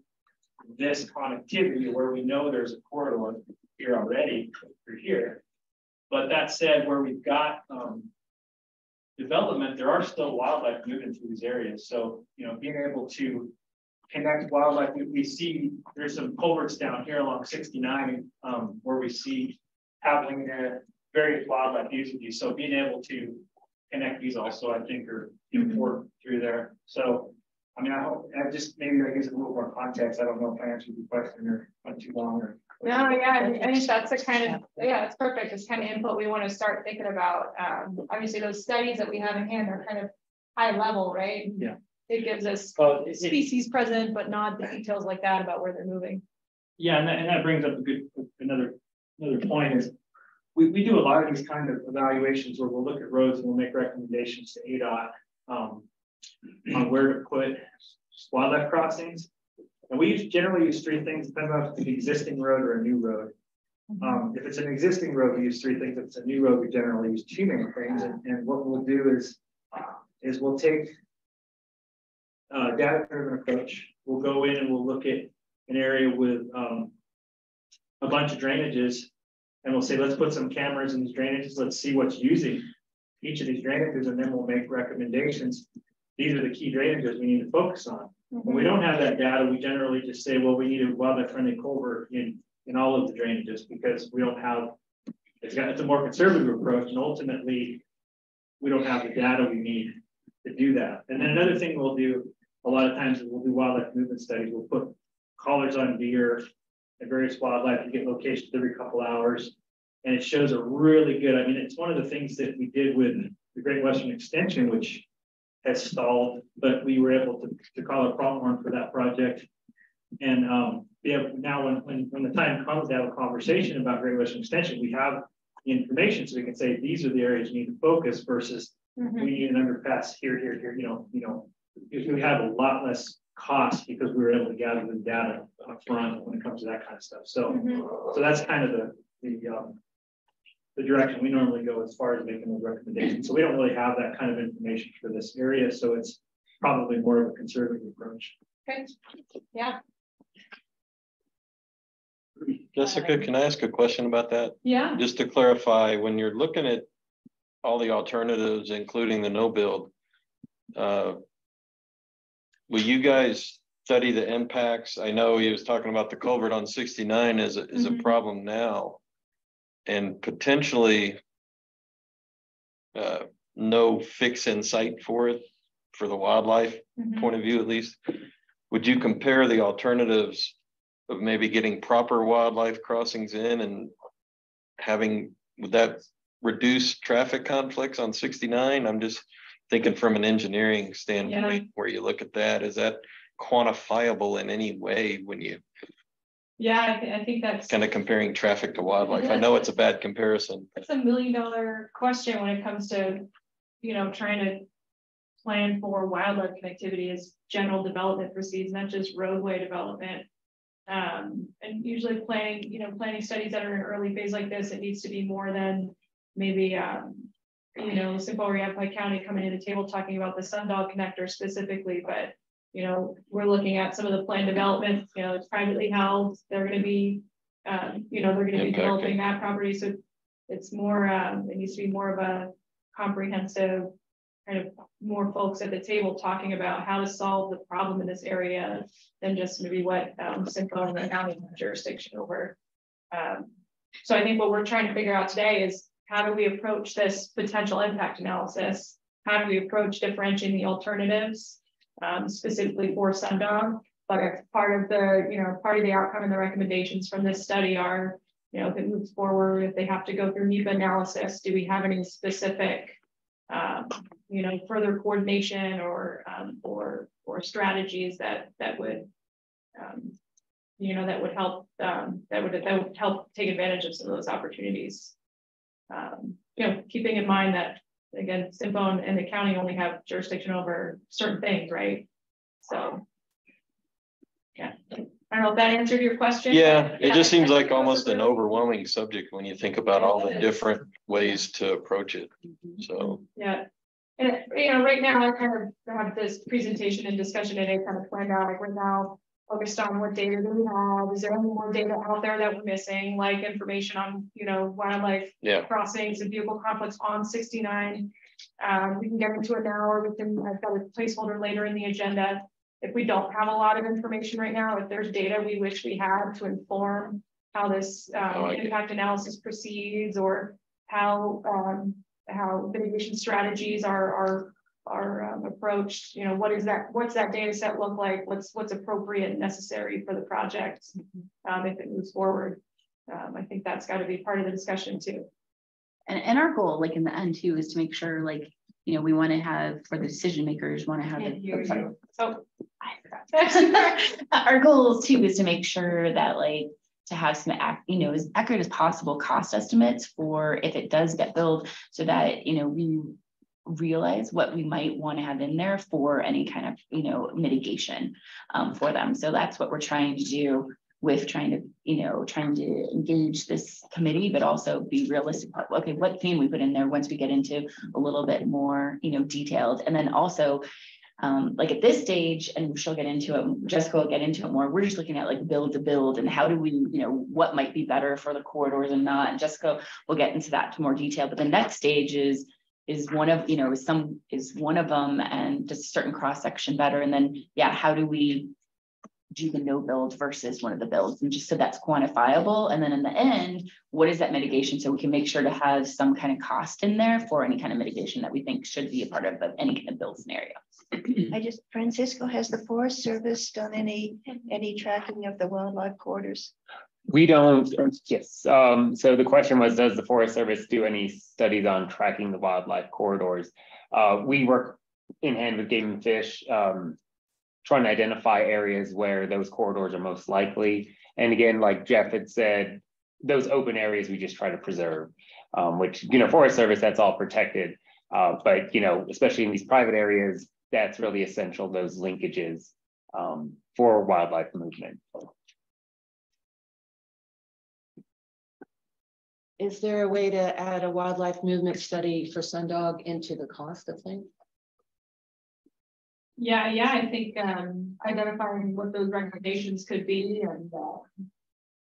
this connectivity where we know there's a corridor here already through here. But that said, where we've got development, there are still wildlife moving through these areas. So, you know, being able to connect wildlife, we see there's some culverts down here along 69 where we see happening there, various wildlife using these. So being able to connect these also, I think, are important through there. So, I mean, I hope I just maybe that gives a little more context. I don't know if I answered your question or not too long or. No, yeah, I think that's the kind of, yeah, it's perfect. It's kind of input we want to start thinking about. Obviously, those studies that we have in hand are kind of high level, right? Yeah. It gives us species present, but not the details like that about where they're moving. Yeah, and that brings up another point is we do a lot of these kind of evaluations where we'll look at roads and we'll make recommendations to ADOT on where to put wildlife crossings. And we generally use three things, depending on if it's an existing road or a new road. If it's an existing road, we use three things. If it's a new road, we generally use two main things. And what we'll do is we'll take data-driven approach. We'll go in and we'll look at an area with a bunch of drainages, and we'll say, let's put some cameras in these drainages. Let's see what's using each of these drainages, and then we'll make recommendations. These are the key drainages we need to focus on. When we don't have that data, we generally just say, well, we need a wildlife-friendly culvert in all of the drainages because we don't have. It's a more conservative approach, and ultimately, we don't have the data we need to do that. And then another thing we'll do a lot of times is we'll do wildlife movement studies. We'll put collars on deer and various wildlife to get locations every couple hours. And it shows a really good, I mean, it's one of the things that we did with the Great Western Extension, which has stalled, but we were able to call a pronghorn for that project. And now when the time comes to have a conversation about Great Western Extension, we have the information so we can say, these are the areas you need to focus versus we need an underpass here, you know, we have a lot less cost because we were able to gather the data up front when it comes to that kind of stuff. So, so that's kind of the direction we normally go as far as making those recommendations. So we don't really have that kind of information for this area. So it's probably more of a conservative approach. Okay. Yeah. Jessica, can I ask a question about that? Yeah. Just to clarify, when you're looking at all the alternatives, including the no build, will you guys study the impacts? I know he was talking about the culvert on 69 is a problem now, and potentially no fix in sight for it, for the wildlife point of view at least. Would you compare the alternatives of maybe getting proper wildlife crossings in and would that reduce traffic conflicts on 69? I'm just thinking from an engineering standpoint, where you look at that, is that quantifiable in any way when you? Yeah, I think that's kind of comparing traffic to wildlife. I know it's a bad comparison. It's $1 million question when it comes to, you know, trying to plan for wildlife connectivity as general development proceeds, not just roadway development. And usually planning studies that are in an early phase like this, it needs to be more than maybe, Simcoe or Yavapai County coming to the table talking about the Sundog connector specifically, but, we're looking at some of the planned development, it's privately held, they're going to be, they're going to be developing that property. So it's more, it needs to be more of a comprehensive kind of more folks at the table talking about how to solve the problem in this area than just maybe what Simcoe and the county jurisdiction over. So I think what we're trying to figure out today is how do we approach this potential impact analysis? How do we approach differentiating the alternatives, specifically for Sundog? But if part of the outcome and the recommendations from this study are, if it moves forward, if they have to go through NEPA analysis, do we have any specific, further coordination or strategies that would, that would help, that would help take advantage of some of those opportunities. Keeping in mind that again, Simcoe and the county only have jurisdiction over certain things, right? So, yeah. I don't know if that answered your question. Yeah, it just seems like almost an overwhelming subject when you think about all the different ways to approach it. So yeah, and right now I kind of have this presentation and discussion today kind of planned out. Like right now, focused on what data do we have? Is there any more data out there that we're missing, like information on wildlife crossings and vehicle conflicts on 69? We can get into it now, or I've got a placeholder later in the agenda. If we don't have a lot of information right now, if there's data we wish we had to inform how this impact analysis proceeds, or how mitigation strategies are approached, what's that data set look like? What's appropriate and necessary for the project if it moves forward? I think that's got to be part of the discussion too. And our goal, like in the end too, is to make sure, like, we want to have, for the decision makers, want to have our goal too is to make sure that, like, to have some as accurate as possible cost estimates for if it does get built, so that we realize what we might want to have in there for any kind of mitigation for them. So that's what we're trying to do with trying to engage this committee, but also be realistic about, okay, what can we put in there once we get into a little bit more detailed. And then also like at this stage, and she'll get into it, Jessica will get into it more, we're just looking at like build to build and how do we, what might be better for the corridors and not. And Jessica will get into that to more detail. But the next stage is one of, is one of them, and just a certain cross section better. And then, how do we do the no build versus one of the builds, and just so that's quantifiable. And then in the end, what is that mitigation, so we can make sure to have some kind of cost in there for any kind of mitigation that we think should be a part of any kind of build scenario. Francisco, has the Forest Service done any tracking of the wildlife corridors? We don't. Yes. So the question was, does the Forest Service do any studies on tracking the wildlife corridors? We work in hand with Game and Fish, trying to identify areas where those corridors are most likely. And again, like Jeff had said, those open areas we just try to preserve, which, Forest Service, that's all protected. But, especially in these private areas, that's really essential, those linkages for wildlife movement. Is there a way to add a wildlife movement study for Sundog into the cost of things? Yeah, I think identifying what those recommendations could be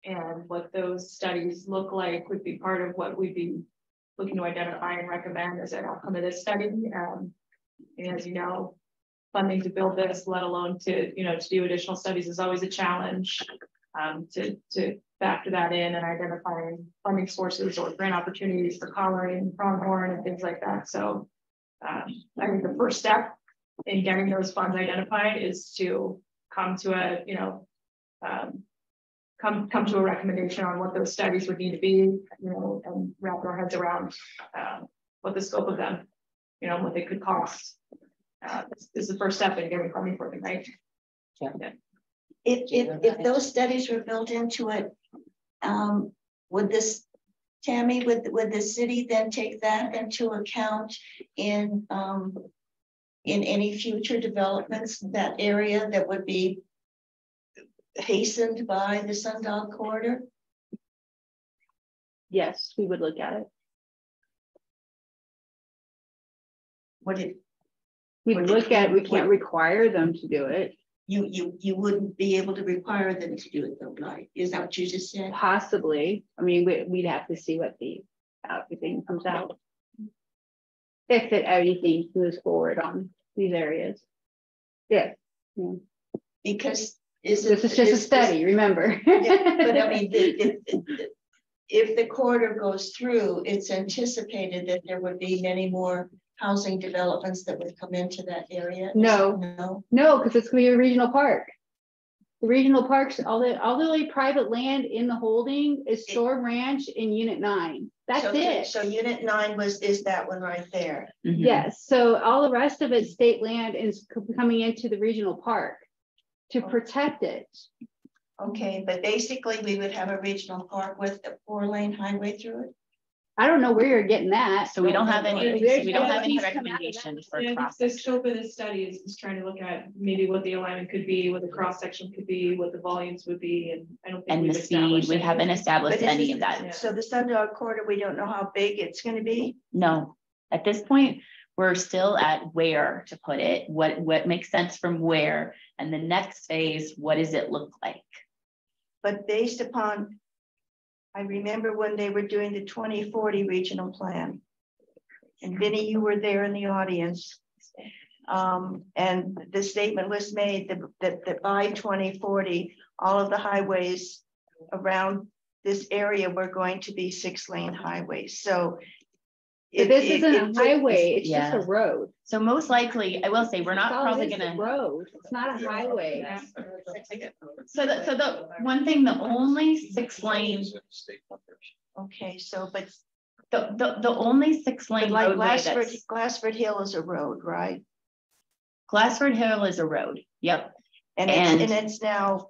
and what those studies look like would be part of what we'd be looking to identify and recommend as an outcome of this study. And as you know, funding to build this, let alone to do additional studies, is always a challenge. To factor that in and identifying funding sources or grant opportunities for Colorado, Pronghorn, and things like that. So I think the first step in getting those funds identified is to come to a recommendation on what those studies would need to be, and wrap our heads around what the scope of them, what they could cost. Is the first step in getting funding for them, right? Yeah. If those studies were built into it, would the city then take that into account in any future developments in that area that would be hastened by the Sundog corridor? Yes, we would look at it. We'd look at it. We can't require them to do it. You wouldn't be able to require them to do it though, right? Is that what you just said? Possibly. I mean, we'd have to see what everything comes out. If everything moves forward on these areas. Yeah. Because this is just a study, remember. Yeah, but I mean, if the corridor goes through, it's anticipated that there would be many more housing developments that would come into that area. No, because it's gonna be a regional park. The regional parks, all the only private land in the holding is Storm Ranch in Unit 9. That's it. So Unit 9 is that one right there. Mm-hmm. Yes. So all the rest of it's state land is coming into the regional park to protect it. Okay, but basically we would have a regional park with a 4-lane highway through it. I don't know where you're getting that. So we don't have any recommendations for cross. The scope of this study is trying to look at maybe what the alignment could be, what the cross section could be, what the volumes would be, and I don't think and the speed. We haven't established any of that. Yeah. So the Sundog corridor, we don't know how big it's going to be. No, at this point, we're still at where to put it, what makes sense from where, and the next phase, what does it look like? But based upon, I remember when they were doing the 2040 regional plan, and Vinny, you were there in the audience, and the statement was made that by 2040, all of the highways around this area were going to be 6-lane highways. So this isn't a highway, it's just a road. So most likely, I will say, we're not probably gonna road. It's not a highway. So the one thing, the only 6-lane. Okay, so but the only 6-lane like roadway Glassford Hill is a road, right? Glassford Hill is a road. Yep. And it's now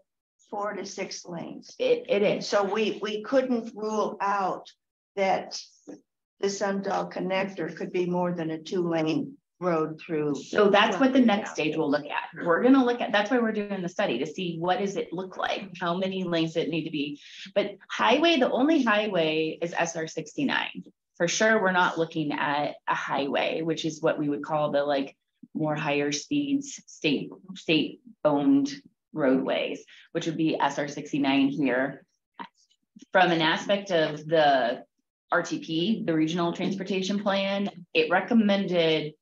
4 to 6 lanes. It is. So we couldn't rule out that the Sundog connector could be more than a 2-lane road through. So that's what the next stage we'll look at. We're going to look at, that's why we're doing the study, to see what does it look like, how many lanes it need to be. But highway, the only highway is SR 69. For sure, we're not looking at a highway, which is what we would call the like more higher speeds state owned roadways, which would be SR 69 here. From an aspect of the RTP, the regional transportation plan, it recommended,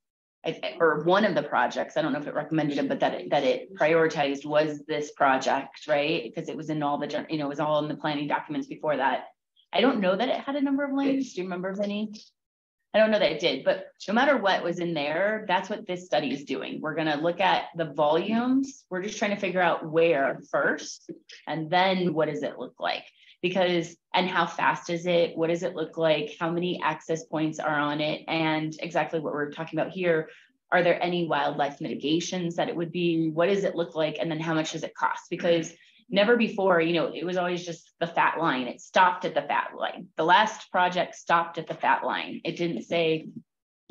or one of the projects, I don't know if it recommended it, but that it prioritized was this project, right? Because it was in all the, it was all in the planning documents before that. I don't know that it had a number of lanes. Do you remember, Vinny? I don't know that it did, but no matter what was in there, that's what this study is doing. We're going to look at the volumes. We're just trying to figure out where first, and then what does it look like? Because, and how fast is it? What does it look like? How many access points are on it? And exactly what we're talking about here, are there any wildlife mitigations that it would be? What does it look like? And then how much does it cost? Because never before, it was always just the fat line. It stopped at the fat line. The last project stopped at the fat line. It didn't say,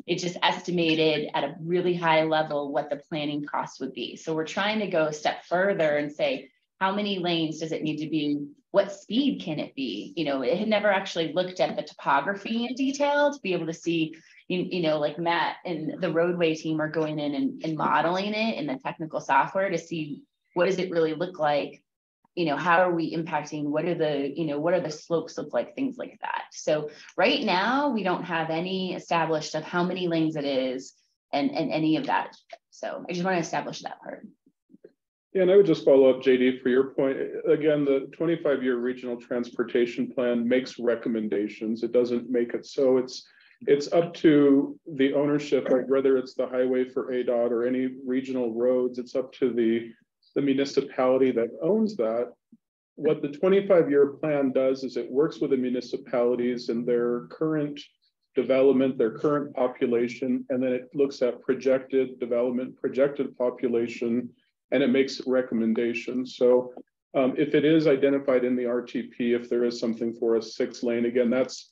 it just estimated at a really high level what the planning cost would be. So we're trying to go a step further and say, how many lanes does it need to be? What speed can it be? It had never actually looked at the topography in detail to be able to see, like Matt and the roadway team are going in and modeling it in the technical software to see what does it really look like? How are we impacting? What are the slopes look like? Things like that. So right now we don't have any established of how many lanes it is and any of that. So I just want to establish that part. Yeah, and I would just follow up, JD, for your point. Again, the 25-year regional transportation plan makes recommendations. It doesn't make it so. It's up to the ownership, like whether it's the highway for ADOT or any regional roads, it's up to the municipality that owns that. What the 25-year plan does is it works with the municipalities and their current development, their current population, and then it looks at projected development, projected population, and it makes recommendations. So if it is identified in the RTP, if there is something for a 6-lane, again, that's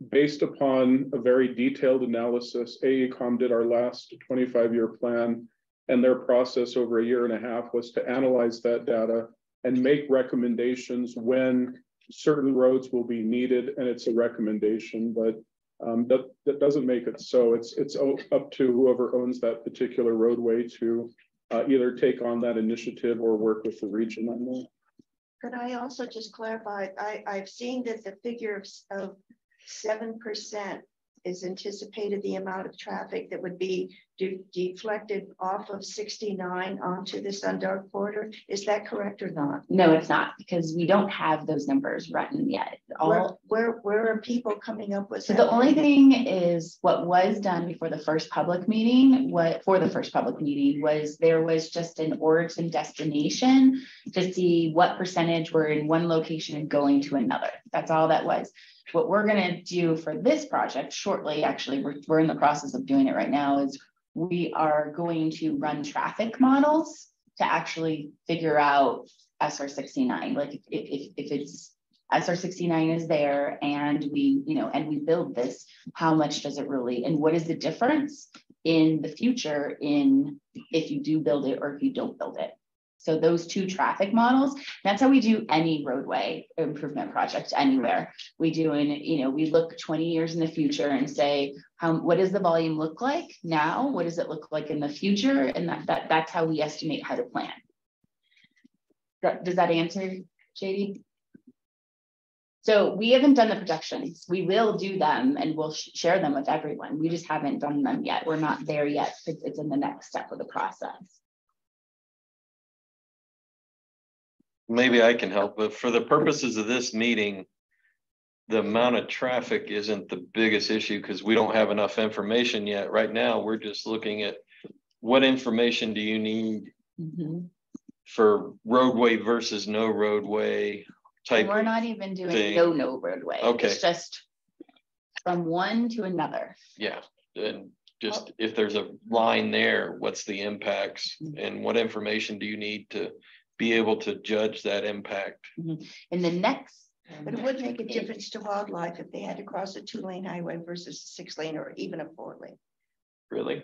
based upon a very detailed analysis. AECOM did our last 25-year plan, and their process over a year and a half was to analyze that data and make recommendations when certain roads will be needed, and it's a recommendation, but that doesn't make it so. It's up to whoever owns that particular roadway to either take on that initiative or work with the region on that. Could I also just clarify, I've seen that the figure of 7% is anticipated the amount of traffic that would be deflected off of 69 onto the Sundog corridor. Is that correct or not? No, it's not, because we don't have those numbers written yet. Where are people coming up with? So the only thing is what was done before the first public meeting, was there was just an origin destination to see what percentage were in one location and going to another. That's all that was. What we're going to do for this project shortly, actually, we're in the process of doing it right now, is we are going to run traffic models to actually figure out SR69. Like if it's SR69 is there and we build this, how much does it really, and what is the difference in the future in if you do build it or if you don't build it? So those two traffic models, that's how we do any roadway improvement project anywhere. We do, we look 20 years in the future and say, what does the volume look like now? What does it look like in the future? And that's how we estimate how to plan. Does that answer, JD? So we haven't done the projections. We will do them and we'll share them with everyone. We just haven't done them yet. We're not there yet. It's in the next step of the process. Maybe I can help, but for the purposes of this meeting, the amount of traffic isn't the biggest issue because we don't have enough information yet. Right now, we're just looking at what information do you need for roadway versus no roadway type. We're not even doing no roadway. Okay. It's just from one to another. Yeah, and just if there's a line there, what's the impacts and what information do you need to be able to judge that impact? In the next. But it would make a difference to wildlife if they had to cross a 2-lane highway versus a 6-lane or even a 4-lane. Really?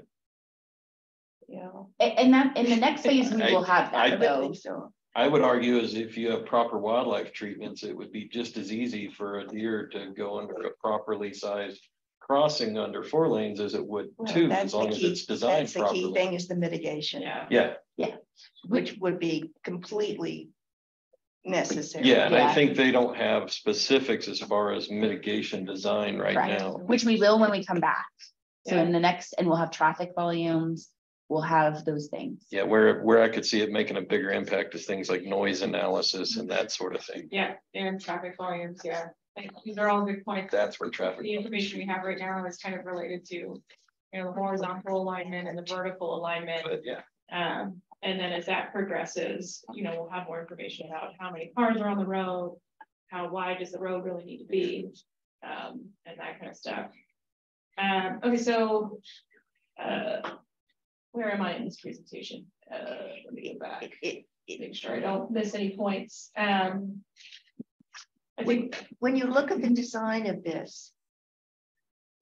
Yeah. And that in the next phase, we will have that. I would argue as if you have proper wildlife treatments, it would be just as easy for a deer to go under a properly sized crossing under 4 lanes as it would too, as long as it's designed properly. That's the key thing is the mitigation. Yeah. Which would be completely necessary. Yeah, and I think they don't have specifics as far as mitigation design right now. Which we will when we come back. So in the next, and we'll have traffic volumes, we'll have those things. Yeah, where I could see it making a bigger impact is things like noise analysis and that sort of thing. Yeah, and traffic volumes, these are all good points. That's where traffic. The information we have right now is kind of related to, the horizontal alignment and the vertical alignment. But and then as that progresses, we'll have more information about how many cars are on the road, how wide does the road really need to be, and that kind of stuff. Okay, so where am I in this presentation? Let me go back, make sure I don't miss any points. I think when you look at the design of this,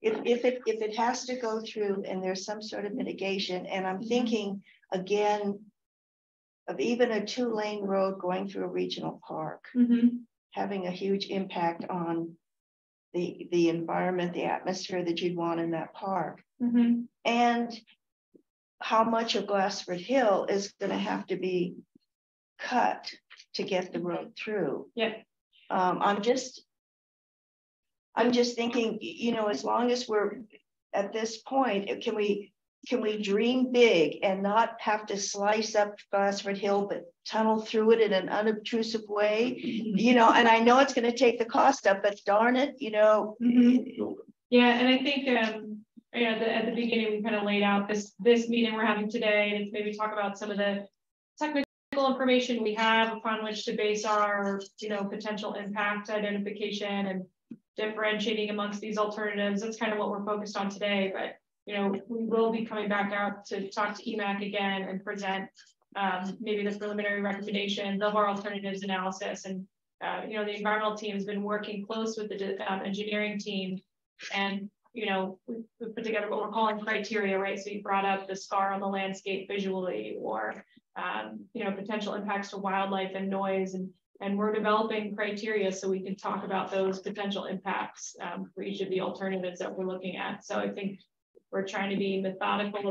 if it has to go through and there's some sort of mitigation, and I'm thinking again of even a 2-lane road going through a regional park, having a huge impact on the environment, the atmosphere that you'd want in that park. And how much of Glassford Hill is going to have to be cut to get the road through. I'm just thinking, as long as we're at this point, can we dream big and not have to slice up Glassford Hill, but tunnel through it in an unobtrusive way? And I know it's going to take the cost up, but darn it, Yeah, and I think at the beginning we kind of laid out this meeting we're having today, and it's maybe talk about some of the technical information we have upon which to base our potential impact identification and differentiating amongst these alternatives. That's kind of what we're focused on today, but we will be coming back out to talk to EMAC again and present maybe the preliminary recommendations of our alternatives analysis. And the environmental team has been working close with the engineering team, and you know, we put together what we're calling criteria, right? So you brought up the scar on the landscape visually, or you know, potential impacts to wildlife and noise, and we're developing criteria so we can talk about those potential impacts for each of the alternatives that we're looking at. So I think we're trying to be methodical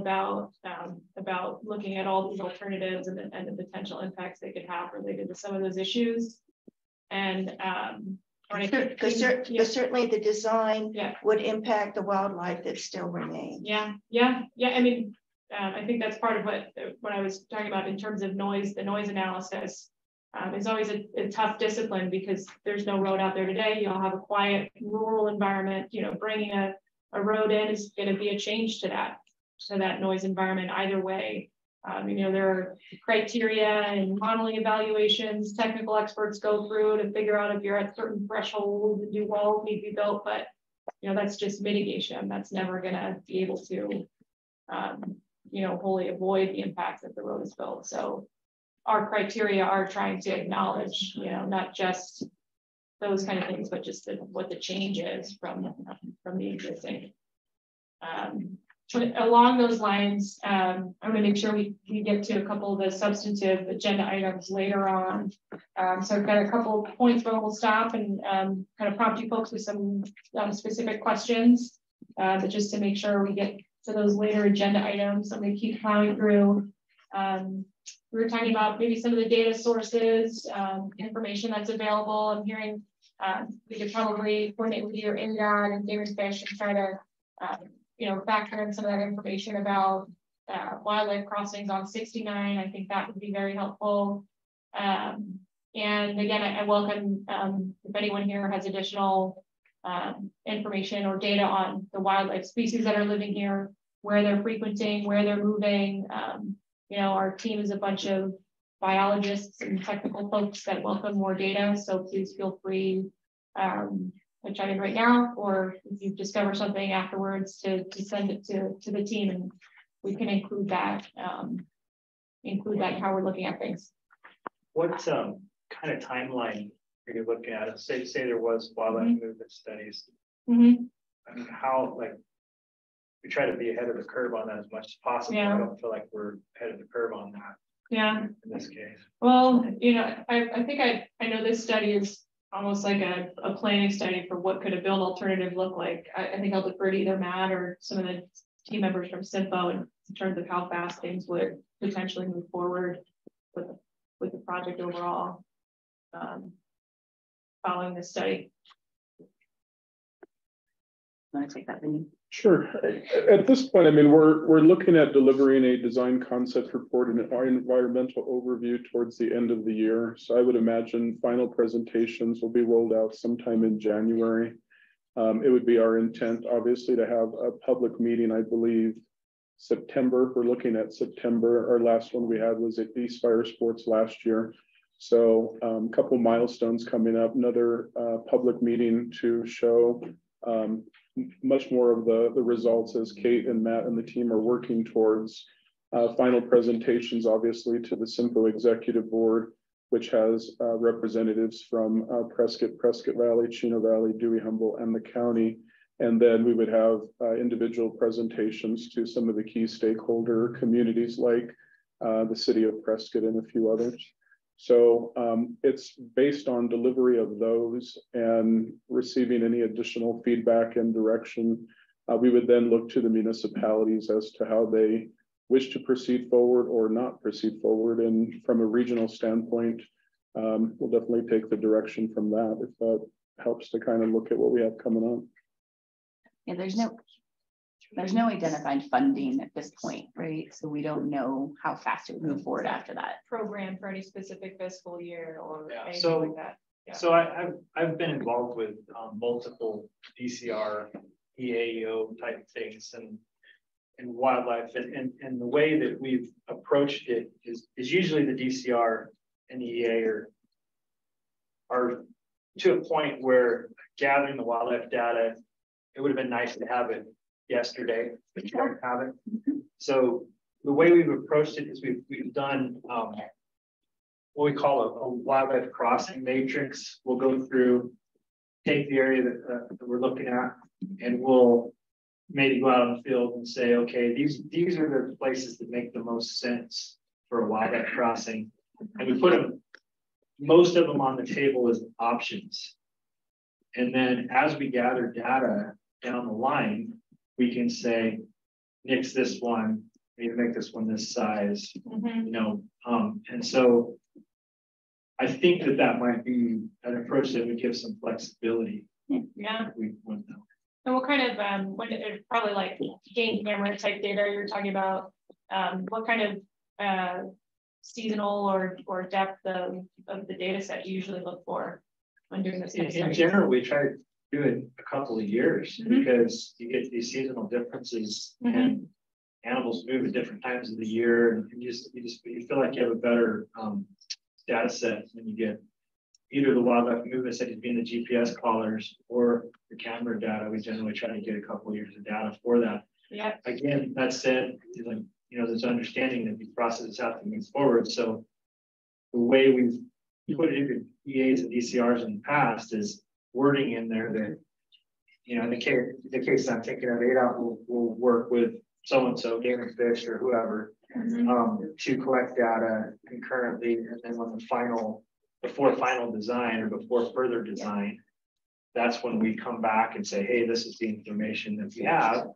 about looking at all these alternatives and the potential impacts they could have related to some of those issues. And because certainly the design would impact the wildlife that still remains. Yeah. I mean, I think that's part of what I was talking about in terms of noise. The noise analysis is always a tough discipline because there's no road out there today. You'll have a quiet rural environment. You know, bringing a road in is going to be a change to that noise environment either way. You know, there are criteria and modeling evaluations technical experts go through to figure out if you're at certain thresholds and new walls need to be built, but you know, that's just mitigation. That's never going to be able to you know, wholly avoid the impacts that the road is built. So our criteria are trying to acknowledge, you know, not just those kind of things, but just what the change is from the existing. Along those lines, I'm going to make sure we get to a couple of the substantive agenda items later on. So I've got a couple of points where we'll stop and kind of prompt you folks with some specific questions, but just to make sure we get to those later agenda items. I'm going to keep plowing through. We were talking about maybe some of the data sources, information that's available. I'm hearing we could probably coordinate with your INDOT and Game and Fish and try to you know, factor in some of that information about wildlife crossings on 69. I think that would be very helpful. And again, I welcome if anyone here has additional information or data on the wildlife species that are living here, where they're frequenting, where they're moving. You know, our team is a bunch of biologists and technical folks that welcome more data. So please feel free to chime in right now, or if you discover something afterwards to send it to the team, and we can include that how we're looking at things. What kind of timeline are you looking at? Say there was wildlife movement studies. I mean, how, like, we try to be ahead of the curve on that as much as possible. I don't feel like we're ahead of the curve on that. In this case. Well, you know, I think I know this study is almost like a planning study for what could a build alternative look like. I think I'll defer to either Matt or some of the team members from SIMPO in terms of how fast things would potentially move forward with the project overall following this study. Want to take that, Vinny? Sure. At this point, I mean, we're looking at delivering a design concept report and an environmental overview towards the end of the year. So I would imagine final presentations will be rolled out sometime in January. It would be our intent, obviously, to have a public meeting, I believe, September. We're looking at September. Our last one we had was at East Fire Sports last year. So a couple milestones coming up, another public meeting to show much more of the results as Kate and Matt and the team are working towards final presentations, obviously, to the SIMPO Executive Board, which has representatives from Prescott Valley, Chino Valley, Dewey Humboldt, and the county. And then we would have individual presentations to some of the key stakeholder communities like the city of Prescott and a few others. So it's based on delivery of those and receiving any additional feedback and direction. We would then look to the municipalities as to how they wish to proceed forward or not proceed forward. And from a regional standpoint, we'll definitely take the direction from that if that helps to kind of look at what we have coming up. Yeah, there's no identified funding at this point, right? So we don't know how fast it would move forward after that. Program for any specific fiscal year or anything so, like that. So I've been involved with multiple DCR, EAEO type things and wildlife, and the way that we've approached it is usually the DCR and the EA are to a point where gathering the wildlife data, it would have been nice to have it yesterday, but you don't have it. So the way we've approached it is we've done what we call a wildlife crossing matrix. We'll go through, take the area that we're looking at, and we'll maybe go out on the field and say, okay, these are the places that make the most sense for a wildlife crossing. And we put them, most of them on the table as options. And then as we gather data down the line, we can say, nix this one, maybe make this one this size, you know, and so I think that might be an approach that would give some flexibility. Yeah. We went down. And what kind of when it's probably like game camera type data you're talking about, what kind of seasonal or depth of the data set you usually look for when doing this? In general, we try to do it a couple of years because you get these seasonal differences and animals move at different times of the year, and you feel like you have a better data set when you get either the wildlife movement studies being the GPS collars or the camera data. We generally try to get a couple of years of data for that. Yeah. Again, that said, like, you know, there's understanding that these processes have to move forward. So the way we've put it into EAs and DCRs in the past is wording in there that, you know, in the case I'm thinking of, ADOT will work with so-and-so, Game and Fish or whoever, to collect data concurrently. And then when before final design or before further design, that's when we come back and say, hey, this is the information that we have.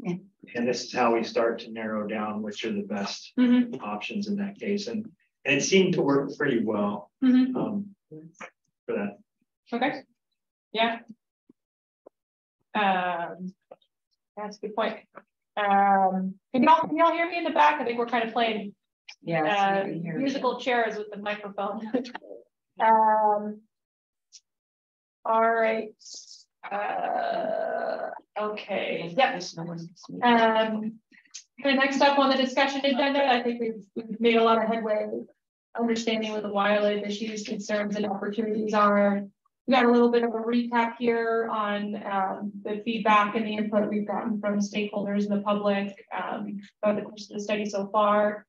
And this is how we start to narrow down which are the best options in that case. And it seemed to work pretty well for that. Okay. Yeah. That's a good point. Can y'all hear me in the back? I think we're kind of playing musical chairs with the microphone. All right. Okay. Yep. Next up on the discussion agenda, I think we've made a lot of headway understanding what the wildlife issues, concerns, and opportunities are. We got a little bit of a recap here on the feedback and the input we've gotten from stakeholders and the public over the course of the study so far.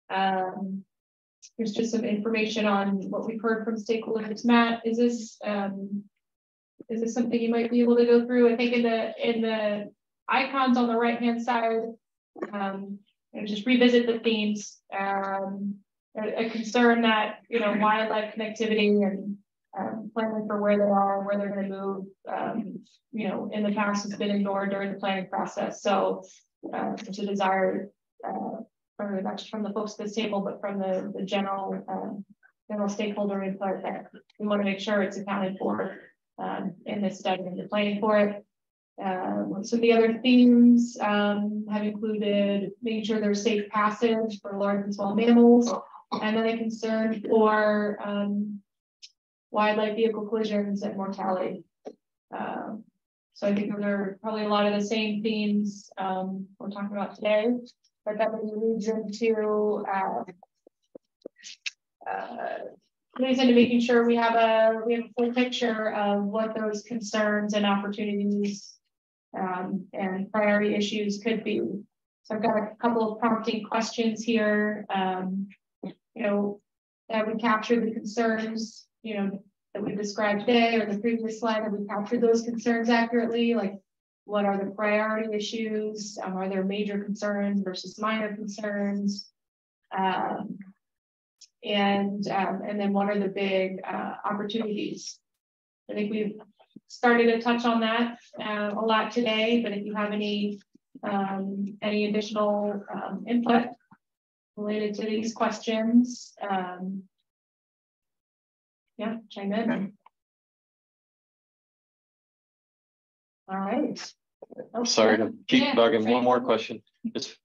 There's just some information on what we've heard from stakeholders. Matt, is this something you might be able to go through? I think in the icons on the right hand side, and just revisit the themes. A concern that, you know, wildlife connectivity and planning for where they are, where they're going to move, you know, in the past has been ignored during the planning process. So there's a desire, not just from the folks at this table, but from the general stakeholder input that we want to make sure it's accounted for in this study and the planning for it. So the other themes have included making sure there's safe passage for large and small mammals, and then a concern for wildlife vehicle collisions and mortality. So I think those are probably a lot of the same themes we're talking about today, but that leads into making sure we have a full picture of what those concerns and opportunities and priority issues could be. So I've got a couple of prompting questions here. You know, that would capture the concerns, you know, that we described today or the previous slide. Have we captured those concerns accurately? Like, what are the priority issues? Are there major concerns versus minor concerns? And then what are the big opportunities? I think we've started to touch on that a lot today, but if you have any additional input related to these questions, yeah, chime in. All right. I'm sorry to keep bugging. Right. One more question. As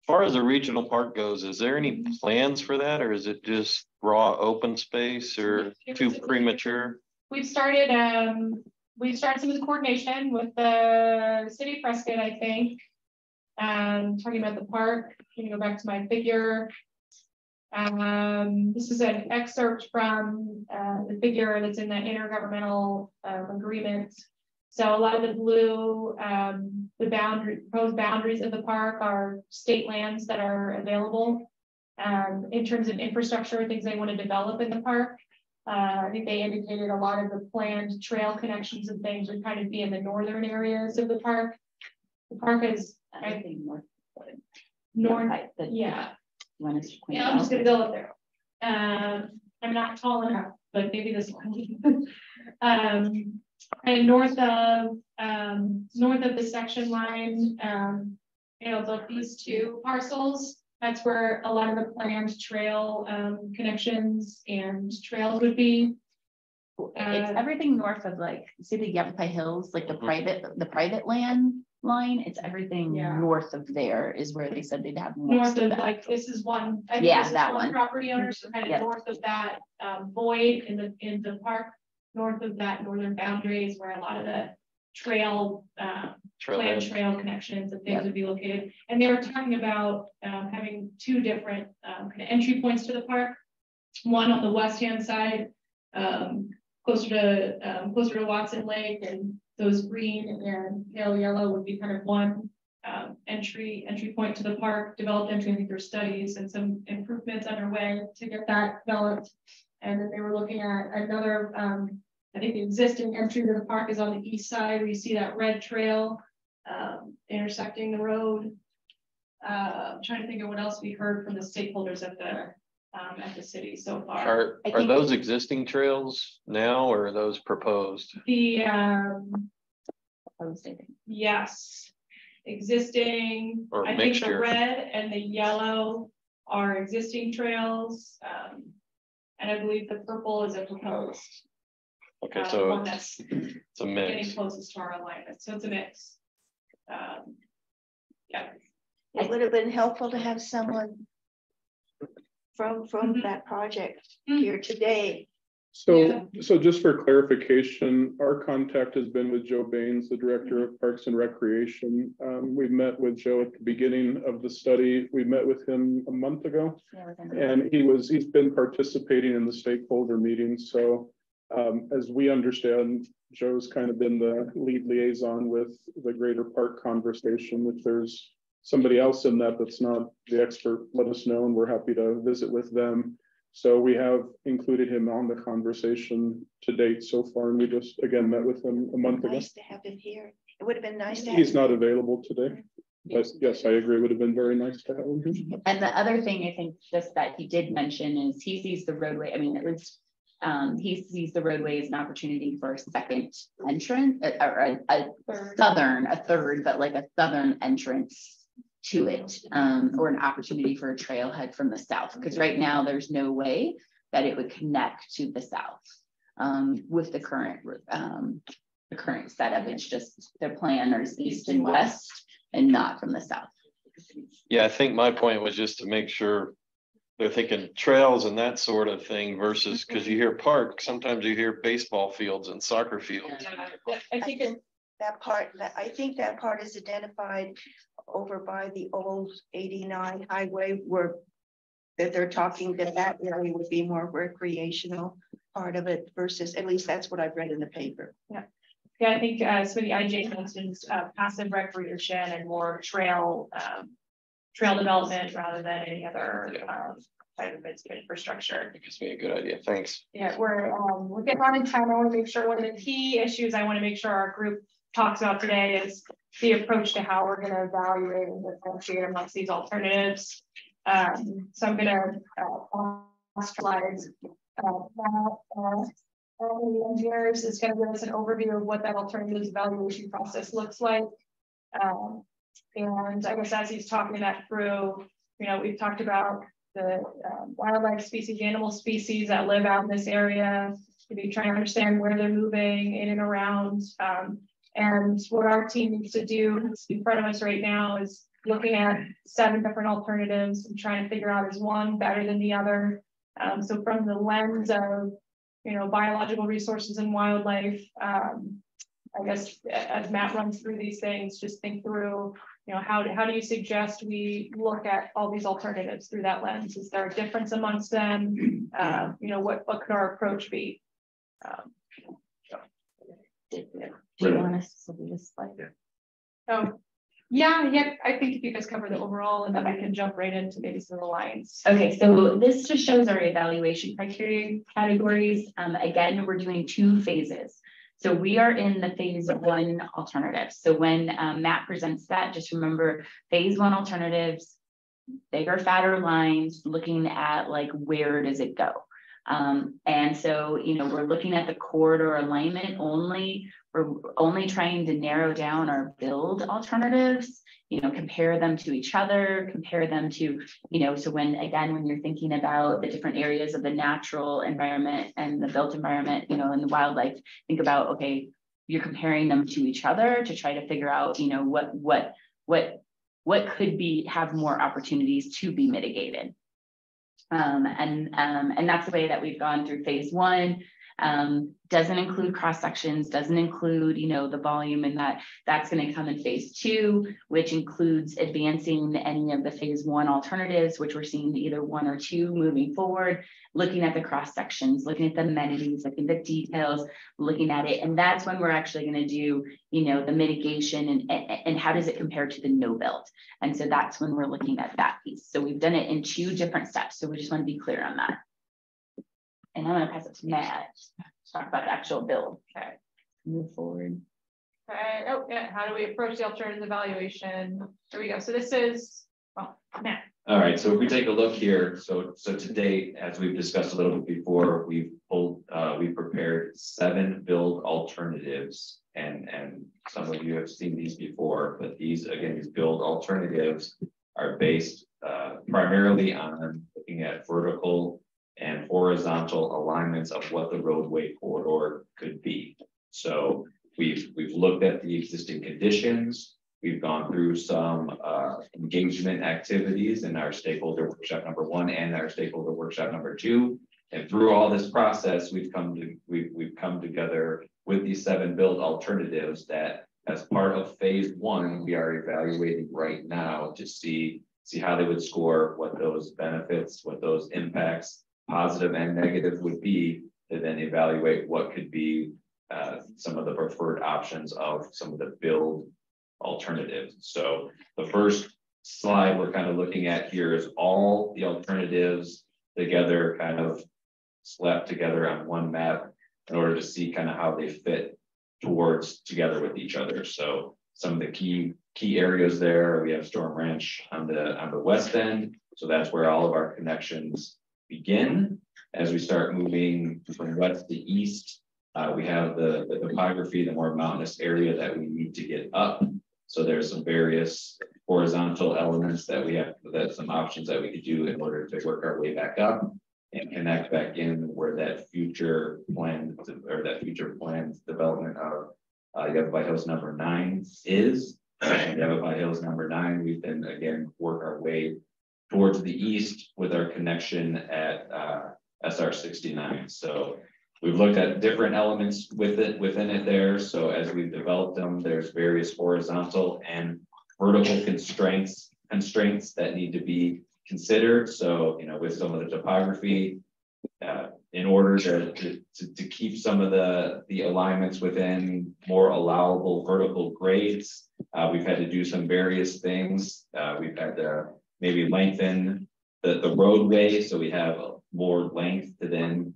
far as the regional park goes, is there any plans for that, or is it just raw open space, or too premature? We've started some of the coordination with the city of Prescott, I think. Talking about the park, can you go back to my figure? This is an excerpt from the figure that's in the intergovernmental agreement. So a lot of the blue, proposed boundaries of the park are state lands that are available. In terms of infrastructure, things they want to develop in the park. I think they indicated a lot of the planned trail connections and things would kind of be in the northern areas of the park. The park is, I Everything north. north, Right, but yeah. you want us to point Yeah, it I'm just out? gonna go up there. I'm not tall enough, but maybe this one. And north of the section line, you know, these two parcels, that's where a lot of the planned trail connections and trails would be. It's everything north of like, see the Yavapai Hills, like the private land line, it's everything Yeah. north of there is where they said they'd have North most of of that. like, this is one. I think Yeah, this is that one one. property owner, so kind of Yep. north of that void in the park. North of that northern boundary is where a lot of the planned trail connections and things Yep. would be located. And they were talking about having two different kind of entry points to the park. One on the west-hand side, closer to Watson Lake, and those green and pale yellow would be kind of one entry point to the park, developed entry. I think there's studies and some improvements underway to get that developed. And then they were looking at another, I think the existing entry to the park is on the east side, where you see that red trail intersecting the road. I'm trying to think of what else we heard from the stakeholders at the city so far. Are those existing trails now, or are those proposed? The yes, existing. Or I think the mixture. red and the yellow are existing trails, and I believe the purple is a proposed. Okay, so one that's it's a getting mix. closest to our alignment, so it's a mix. Yeah. It would have been helpful to have someone from that project here today. So just for clarification, our contact has been with Joe Baines, the Director of Parks and Recreation. We met with Joe at the beginning of the study. We met with him a month ago. And he's been participating in the stakeholder meetings. So as we understand, Joe's kind of been the lead liaison with the greater park conversation. If there's somebody else in that that's not the expert, let us know, and we're happy to visit with them. So we have included him on the conversation to date so far, and we just again met with him a month ago. Nice to have him here. It would have been nice to have He's him. not available today, but yes, I agree. It would have been very nice to have him here. And the other thing I think just that he did mention is he sees the roadway, I mean, at least he sees the roadway as an opportunity for a second entrance, or a third, but like a southern entrance to it, or an opportunity for a trailhead from the south, because right now there's no way that it would connect to the south with the current setup. It's just their plan is east and west and not from the south. Yeah, I think my point was just to make sure they're thinking trails and that sort of thing versus, because you hear park, sometimes you hear baseball fields and soccer fields. I think that part is identified over by the old 89 highway, where that they're talking that area would be more recreational part of it versus, at least that's what I've read in the paper. Yeah, I think so the IJ mentions passive recreation and more trail development rather than any other type of infrastructure. It gives me a good idea. Thanks. Yeah, we're getting on in time. I want to make sure one of the key issues I want to make sure our group talks about today is the approach to how we're going to evaluate and differentiate amongst these alternatives. So I'm going to slides. The engineers is going to give us an overview of what that alternatives evaluation process looks like. And I guess as he's talking that through, you know, we've talked about the wildlife species, animal species that live out in this area, to be trying to understand where they're moving in and around. And what our team needs to do in front of us right now is looking at 7 different alternatives and trying to figure out, is one better than the other? So from the lens of, you know, biological resources and wildlife, I guess as Matt runs through these things, just think through, you know, how do you suggest we look at all these alternatives through that lens? Is there a difference amongst them? You know, what could our approach be? Do you want us to do this slide? So yeah, I think if you guys cover the overall, and then I can jump right into maybe some of the lines. Okay, so this just shows our evaluation criteria categories. Again, we're doing 2 phases. So we are in the phase one alternatives. So when Matt presents that, just remember phase one alternatives, bigger, fatter lines, looking at like, where does it go? And so, you know, we're looking at the corridor alignment only. We're only trying to narrow down our build alternatives, you know, compare them to each other, compare them to, you know, so when, again, when you're thinking about the different areas of the natural environment and the built environment, you know, and the wildlife, think about, okay, you're comparing them to each other to try to figure out, you know, what could be, have more opportunities to be mitigated. And that's the way that we've gone through phase one. Doesn't include cross sections, doesn't include, you know, the volume, and that's going to come in phase two, which includes advancing any of the phase one alternatives, which we're seeing either one or two moving forward, looking at the cross sections, looking at the amenities, looking at the details, looking at it. And that's when we're actually going to do, you know, the mitigation and how does it compare to the no build. And so that's when we're looking at that piece. So we've done it in 2 different steps. So we just want to be clear on that. And I'm going to pass it to Matt to talk about the actual build. Okay, move forward. Okay. Oh, yeah. How do we approach the alternative evaluation? Here we go. So this is, well, Matt. All right, so if we take a look here, so to date, as we've discussed a little bit before, we've prepared 7 build alternatives, and some of you have seen these before, but these build alternatives are based primarily on looking at vertical and horizontal alignments of what the roadway corridor could be. So we've looked at the existing conditions. We've gone through some engagement activities in our stakeholder workshop number 1 and our stakeholder workshop number 2. And through all this process, we've come together with these 7 build alternatives that, as part of phase 1, we are evaluating right now to see how they would score, what those benefits, what those impacts, positive and negative, would be, to then evaluate what could be some of the preferred options of some of the build alternatives. So the first slide we're kind of looking at here is all the alternatives together, kind of slapped together on one map in order to see kind of how they fit together with each other. So some of the key areas there, we have Storm Ranch on the west end. So that's where all of our connections begin. As we start moving from west to east, we have the topography, the more mountainous area that we need to get up. So there's some various horizontal elements that we have, that's some options that we could do in order to work our way back up and connect back in where that future planned development of Yavapai Hills number 9 is. And Yavapai Hills number 9, we then again work our way towards the east with our connection at SR 69. So we've looked at different elements within it there. So as we've developed them, there's various horizontal and vertical constraints that need to be considered. So, you know, with some of the topography, in order to keep some of the alignments within more allowable vertical grades, we've had to do some various things. We've had to maybe lengthen the roadway, so we have more length to then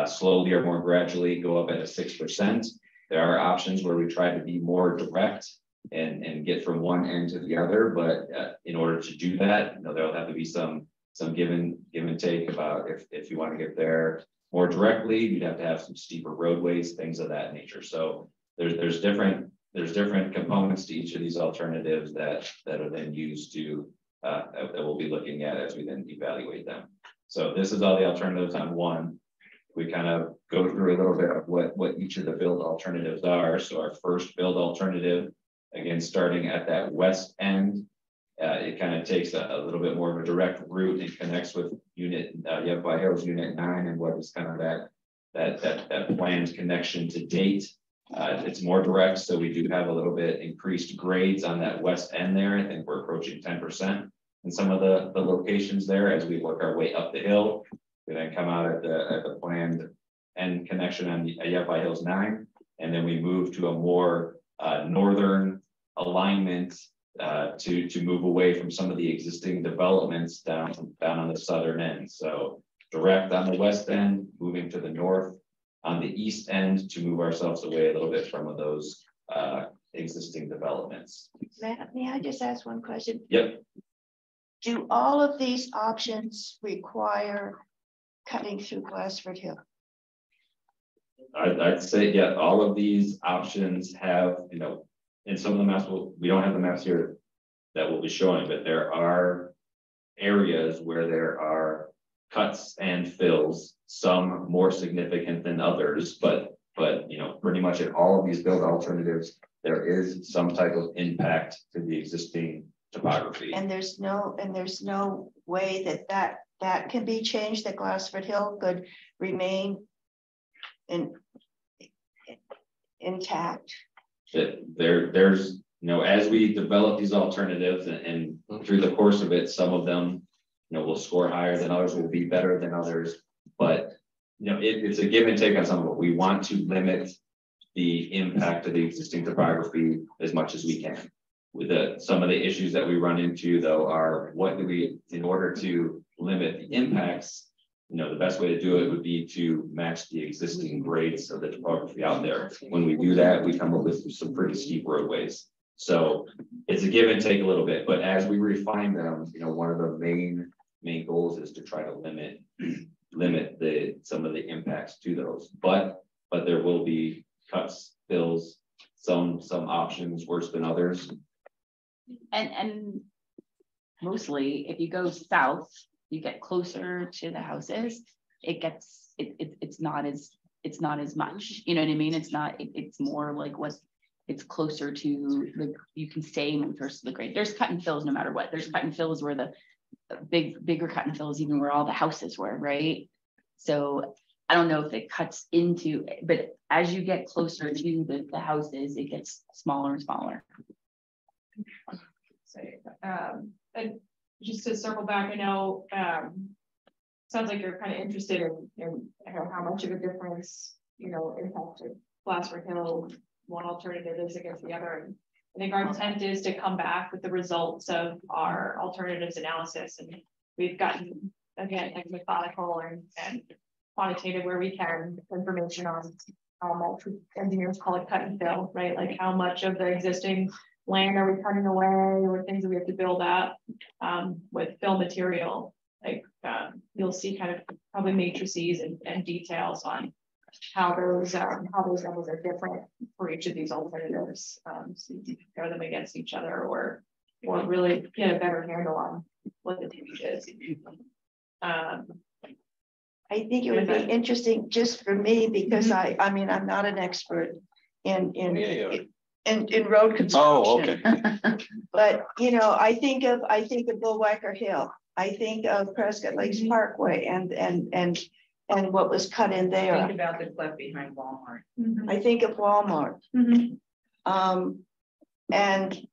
slowly or more gradually go up at a 6%. There are options where we try to be more direct and get from one end to the other, but in order to do that, you know, there'll have to be some give and take about if you want to get there more directly, you'd have to have some steeper roadways, things of that nature. So there's different components to each of these alternatives that are then used to that we'll be looking at as we then evaluate them. So this is all the alternatives on 1. We kind of go through a little bit of what each of the build alternatives are. So our first build alternative, again, starting at that west end, it kind of takes a little bit more of a direct route and connects with Yavapai Hills Unit 9 and what is kind of that planned connection to date. It's more direct, so we do have a little bit increased grades on that west end there. I think we're approaching 10% in some of the locations there as we work our way up the hill. We then come out at the planned end connection on Yavapai Hills 9, and then we move to a more northern alignment to move away from some of the existing developments down on the southern end. So direct on the west end, moving to the north on the east end to move ourselves away a little bit from those existing developments. May I just ask one question? Yep. Do all of these options require cutting through Glassford Hill? I'd say, yeah, all of these options have, you know, and some of the maps we don't have the maps here that we'll be showing, but there are areas where there are cuts and fills, some more significant than others, but you know, pretty much in all of these build alternatives, there is some type of impact to the existing topography. And there's no way that can be changed, that Glassford Hill could remain intact. There's, you know, as we develop these alternatives and through the course of it, some of them, you know, will score higher than others, will be better than others, but you know, it's a give and take on some of it. We want to limit the impact of the existing topography as much as we can. With some of the issues that we run into though are what do we, in order to limit the impacts, you know, the best way to do it would be to match the existing grades of the topography out there. When we do that, we come up with some pretty steep roadways. So it's a give and take a little bit, but as we refine them, you know, one of the main goals is to try to limit some of the impacts to those, but there will be cuts, fills, some options worse than others. And mostly if you go south, you get closer to the houses, it's not as much, you know what I mean? It's more like it's closer to you can stay more close to the grade. There's cut and fills no matter what. There's cut and fills where the bigger cut and fills even where all the houses were, right? So I don't know if it cuts into, but as you get closer to the houses, it gets smaller and smaller. And just to circle back, I know sounds like you're kind of interested in how much of a difference, you know, impact of Glassford Hill one alternative is against the other. And I think our intent is to come back with the results of our alternatives analysis, and we've gotten again like methodical and quantitative where we can information on how much engineers call it cut and fill, right? Like how much of the existing land are we cutting away, or things that we have to build up with fill material. Like you'll see kind of probably matrices and details on how those levels are different for each of these alternatives. So you can compare them against each other, or really get a better handle on what the damage is. I think it would be interesting just for me because I mean I'm not an expert in road construction. Oh, okay. But you know, I think of Bullwhacker Hill. I think of Prescott Lakes Parkway and what was cut in there. Think about the cliff behind Walmart. I think of Walmart. And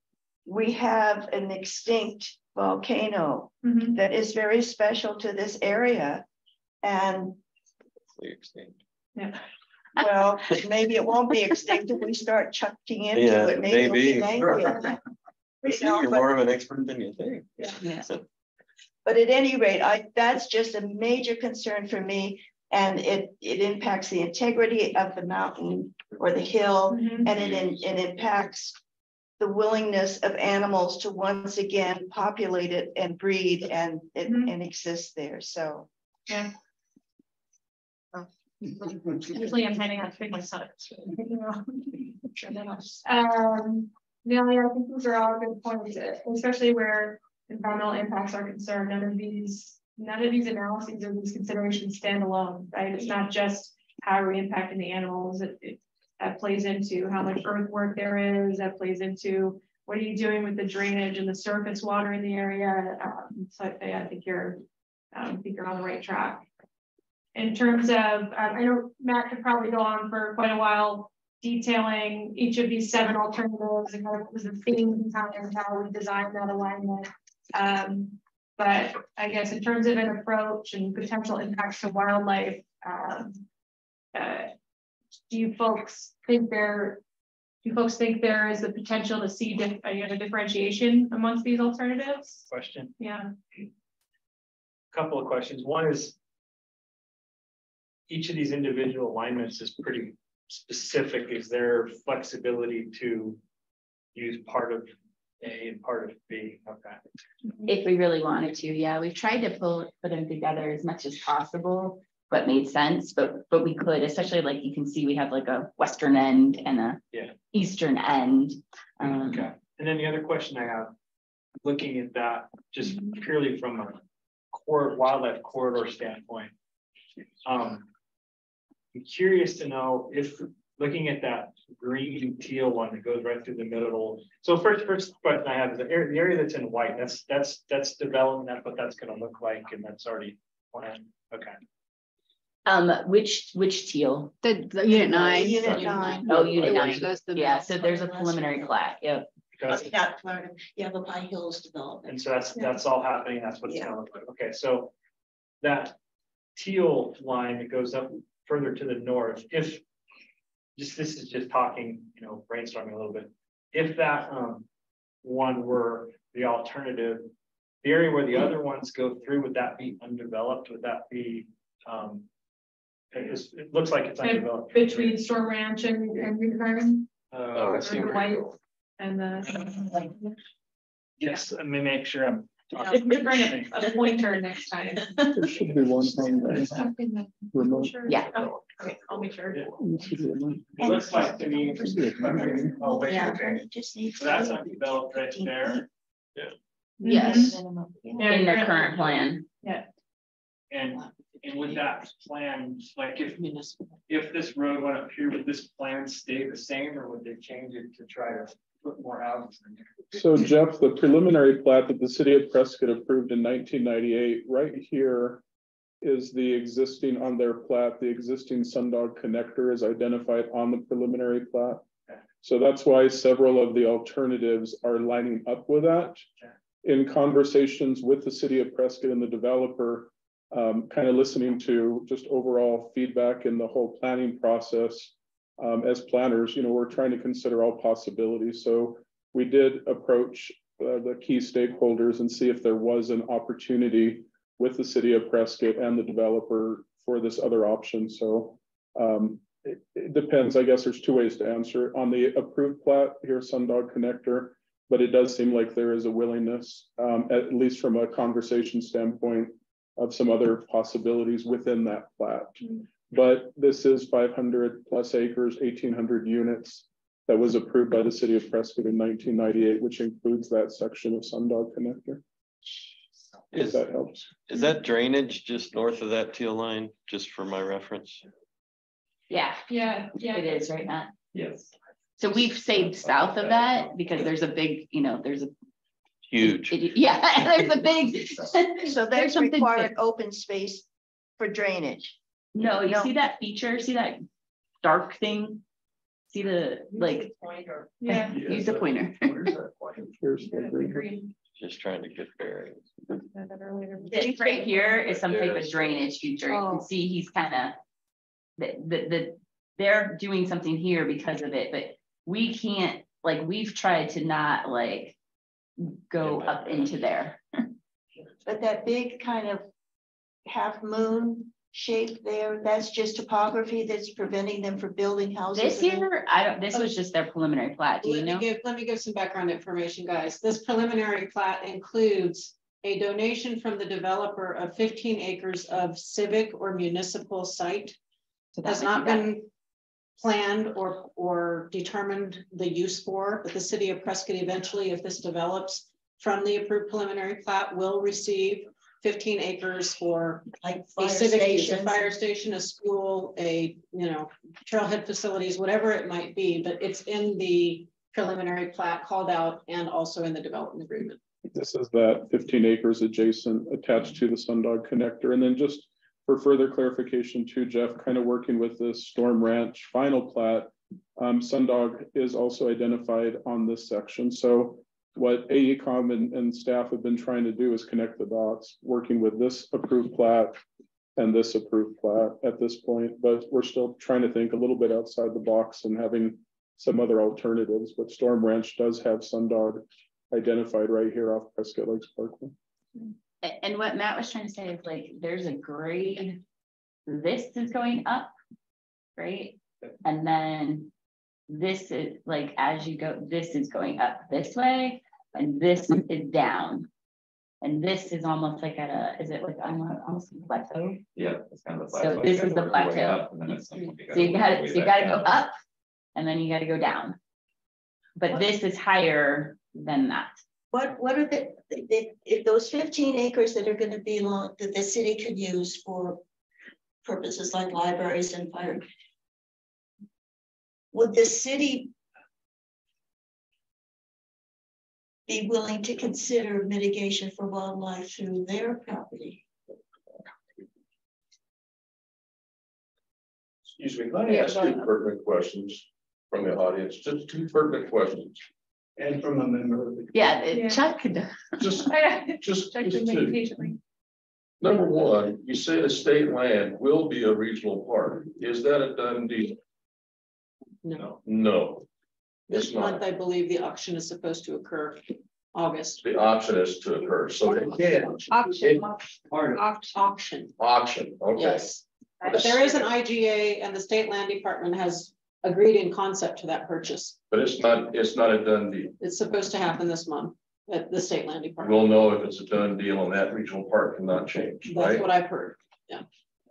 we have an extinct volcano that is very special to this area. And yeah. Well, maybe it won't be extinct if we start chucking into it. Maybe. You're more of an expert than you think. Yeah. But at any rate, that's just a major concern for me. And it impacts the integrity of the mountain or the hill, and it impacts the willingness of animals to once again populate it and breed and exist there. So yeah. Usually I'm heading out to pick my son. Yeah, I think those are all good points, especially where environmental impacts are concerned. None of these analyses or these considerations stand alone, right? It's not just how are we impacting the animals. That plays into how much earthwork there is. That plays into what are you doing with the drainage and the surface water in the area. So I think you're on the right track. In terms of, I know Matt could probably go on for quite a while detailing each of these 7 alternatives and kind of what was the theme behind how we designed that alignment. But I guess in terms of an approach and potential impacts to wildlife, do you folks think there is the potential to see a differentiation amongst these alternatives? Question. Yeah. A couple of questions. One is, each of these individual alignments is pretty specific. Is there flexibility to use part of A and part of B? Okay. If we really wanted to, yeah, we've tried to put them together as much as possible, but made sense, but we could, especially like you can see, we have like a western end and a eastern end. Okay. And then the other question I have, looking at that just purely from a wildlife corridor standpoint, I'm curious to know if looking at that green teal one that goes right through the middle. So first question I have is the area that's in white. That's development. That's what that's going to look like, and that's already planned. Okay. Which teal? The unit 9. Unit 9. Oh, unit 9. Yeah. So there's a preliminary plat. Yep. Not part of, the Pine Hills development. And so that's all happening. That's what it's going to look like. Okay. So that teal line that goes up further to the north, if this is just talking, brainstorming a little bit. If that one were the alternative, the area where the other ones go through, would that be undeveloped? Would that be it looks like it's undeveloped. Between Storm Ranch and Green Garden? I see where you go. And the Yes, let me make sure I'm if we bring a pointer next time. There should be one on the remote. Yeah. Oh, okay, I'll be sure. It looks like to me. Oh, wait, okay. So that's undeveloped right there. Yes. Yeah, In their current plan. Yeah. And with that plan, like if this road went up here, would this plan stay the same, or would they change it to try to put more houses in there? So Jeff, the preliminary plat that the city of Prescott approved in 1998, right here is the existing on their plat, the existing Sundog connector is identified on the preliminary plat. So that's why several of the alternatives are lining up with that. In conversations with the city of Prescott and the developer, kind of listening to just overall feedback in the whole planning process. As planners, we're trying to consider all possibilities. So we did approach the key stakeholders and see if there was an opportunity with the city of Prescott and the developer for this other option. So it depends. I guess there's two ways to answer. On the approved plat, here's Sundog connector, but it does seem like there is a willingness, at least from a conversation standpoint, of some other possibilities within that plat. But this is 500 plus acres, 1,800 units that was approved by the city of Prescott in 1998, which includes that section of Sundog connector. If that helps. Is that drainage just north of that teal line, just for my reference? Yeah. It is right now. Yes. So we've saved south of that because there's a big, there's a huge. There's a big. So there's required open space for drainage. No, you see that feature? See that dark thing? See the pointer. Use the pointer. Just trying to get bearings. This right here is some type of drainage feature. You can see he's kind of they're doing something here because of it, but we can't, we've tried to not go up into there. But that big kind of half moon shape there, that's just topography that's preventing them from building houses. This year, this was just their preliminary plat. Do you know? Let me give some background information, guys. This preliminary plat includes a donation from the developer of 15 acres of civic or municipal site. So has not been planned or determined the use for, but the city of Prescott eventually, if this develops from the approved preliminary plat, will receive 15 acres for a civic use, a fire station, a school, a trailhead facilities, whatever it might be, but it's in the preliminary plat called out and also in the development agreement. This is that 15 acres adjacent attached to the Sundog connector. And then just for further clarification too, Jeff, kind of working with the Storm Ranch final plat, Sundog is also identified on this section. So what AECOM and staff have been trying to do is connect the dots, working with this approved plat and this approved plat at this point, but we're still trying to think a little bit outside the box and having some other alternatives. But Storm Ranch does have Sundog identified right here off Prescott Lakes Parkway. And what Matt was trying to say is there's a grade this is going up, right? And then this is like, as you go, this is going up this way, and this is down. And this is almost like at a, is it like almost a plateau? Yeah, it's kind of a So plateau. this You is the gotta work your way plateau. up, and then at some point So you got work to your way back go down. up, and then you got to go down. But this is higher than that. What are if those 15 acres that are going to be long, that the city could use for purposes like libraries and fire? Would the city be willing to consider mitigation for wildlife through their property? Excuse me, can I ask two pertinent questions from the audience? Just two pertinent questions. And from a member of the. Yeah, Chuck could. Just Check the two. patiently. Number one, you say the state land will be a regional park. Is that a done deal? No. No. This It's not. month, I believe the auction is supposed to occur August. The option is to occur. So again, Auction. auction, okay. Yes. But there is an IGA and the state land department has agreed in concept to that purchase. But it's not a done deal. It's supposed to happen this month at the state land department. We'll know if it's a done deal and that regional park cannot change, That's right? what I've heard. Yeah.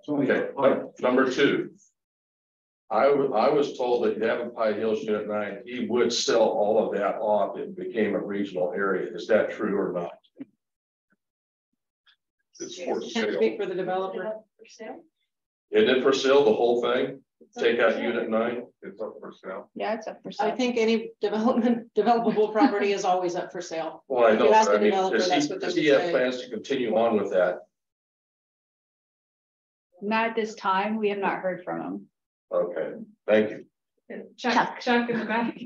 Okay, number two. I was told that Pie Hills Unit 9, he would sell all of that off if it became a regional area. Is that true or not? It's for Can't sale. speak for the developer. Isn't it for sale, the whole thing? Take out Unit 9, it's up for sale. Yeah, it's up for I sale. think any developable property is always up for sale. Well, I If know, you ask but I the mean, developer, that's what they does would he have say. plans to continue on with that? Not at this time. We have not heard from them. Okay, thank you. Chuck in the back.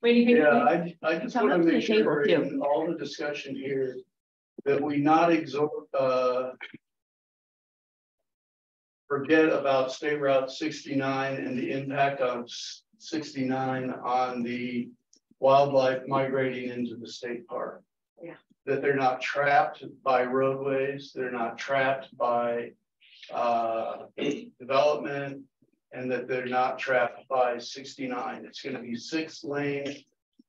Waiting. Yeah, I just Come want up to to the make table, sure too. in all the discussion here that we not forget about State Route 69 and the impact of 69 on the wildlife migrating into the state park. Yeah. That they're not trapped by roadways, they're not trapped by development, and that they're not trapped by 69. It's going to be 6 lane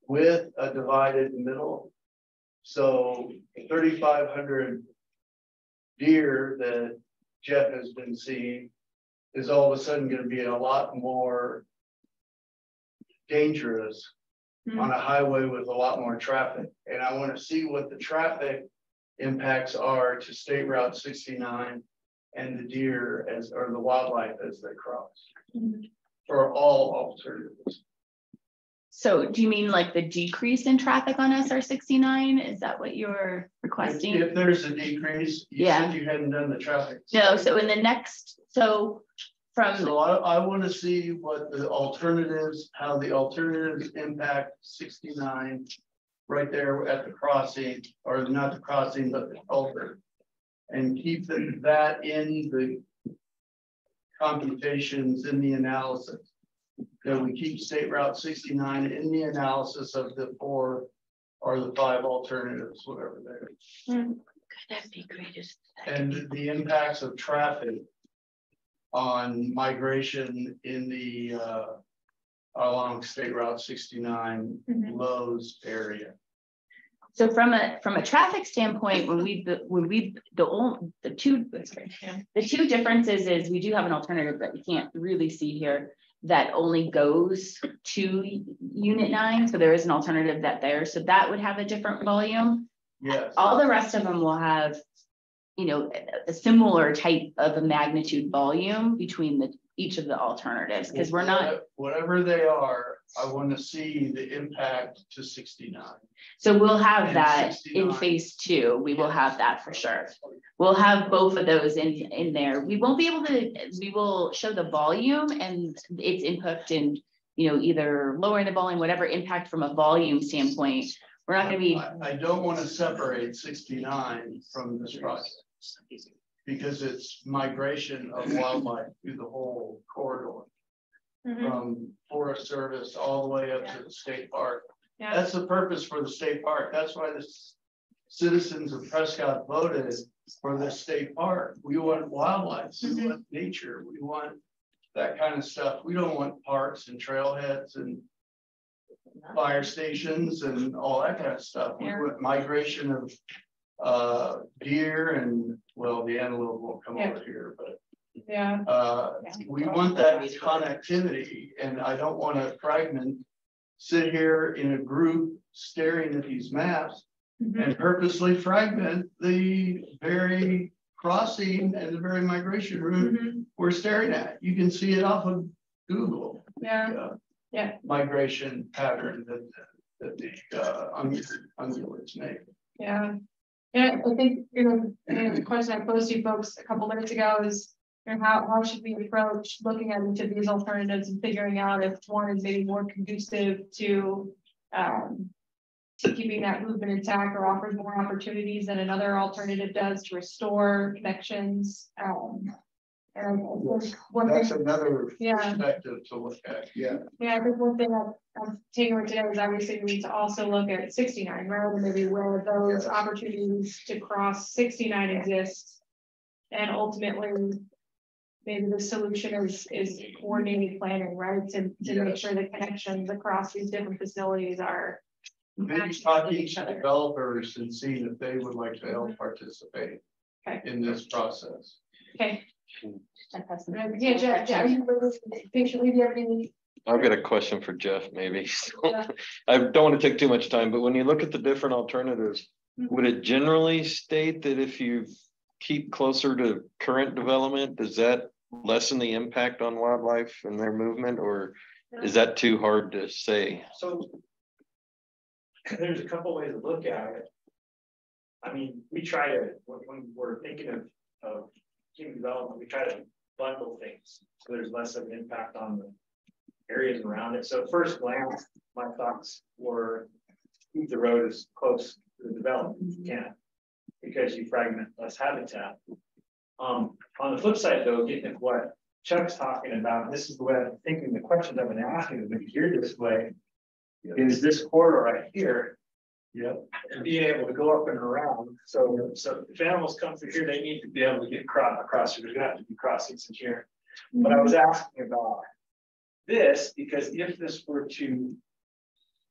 with a divided middle. So 3,500 deer that Jeff has been seeing is all of a sudden going to be a lot more dangerous on a highway with a lot more traffic. And I want to see what the traffic impacts are to State Route 69 and the deer or the wildlife as they cross for all alternatives. So do you mean like the decrease in traffic on SR 69? Is that what you're requesting? If there's a decrease, you said you hadn't done the traffic. No, so in the next, so I want to see what the alternatives, how the alternatives impact 69 right there at the crossing, or not the crossing, but the culvert. And keep that in the computations in the analysis. That we keep State Route 69 in the analysis of the 4 or the 5 alternatives, whatever there. That'd be great. And the impacts of traffic on migration in the along State Route 69 Lowe's area. So from a traffic standpoint, the two differences is we do have an alternative that you can't really see here that only goes to Unit 9. So there is an alternative so that would have a different volume. Yes. All the rest of them will have, a similar type of a magnitude volume between each of the alternatives, because we're not. Whatever they are, I want to see the impact to 69. So we'll have that 69. in phase 2. We will have that for sure. We'll have both of those in there. We won't be able to, we will show the volume and its impact in, either lowering the volume, whatever impact from a volume standpoint. We're not going to be. I don't want to separate 69 from this project because it's migration of wildlife through the whole corridor. From Forest Service all the way up to the state park. That's the purpose for the state park. That's why this citizens of Prescott voted for the state park. We want wildlife, we want nature, we want that kind of stuff. We don't want parks and trailheads and fire stations and all that kind of stuff. We want migration of deer and, well, the antelope won't come over here, but we want that connectivity, and I don't want to fragment, sit here in a group staring at these maps and purposely fragment the very crossing and the very migration route we're staring at. You can see it off of Google. Migration pattern that the ungulates make. Yeah, I think the question I posed to you folks a couple minutes ago is, how should we approach looking at each of these alternatives and figuring out if one is maybe more conducive to keeping that movement intact or offers more opportunities than another alternative does to restore connections. And that's another perspective to look at. I think one thing I'm taking away today is obviously we need to also look at 69, right? And maybe where those opportunities to cross 69 exist, and ultimately maybe the solution is coordinated planning, right? To make sure the connections across these different facilities are maybe talking to developers and seeing if they would like to help participate in this process. Okay. Yeah, Jeff, are you patiently? Do you have any? I've got a question for Jeff, maybe. I don't want to take too much time, but when you look at the different alternatives, would it generally state that if you keep closer to current development, does that lessen the impact on wildlife and their movement, or is that too hard to say? So there's a couple ways to look at it. I mean, we try to, when we're thinking of team development, we try to bundle things so there's less of an impact on the areas around it. So at first glance, my thoughts were keep the road as close to the development as you can, because you fragment less habitat. On the flip side, though, getting at what Chuck's talking about, and this is the way I'm thinking, the questions I've been asking is maybe geared this way, is this corridor right here, and being able to go up and around. So if animals come through here, they need to be able to get across here. There's gonna have to be crossings in here. But I was asking about this because if this were to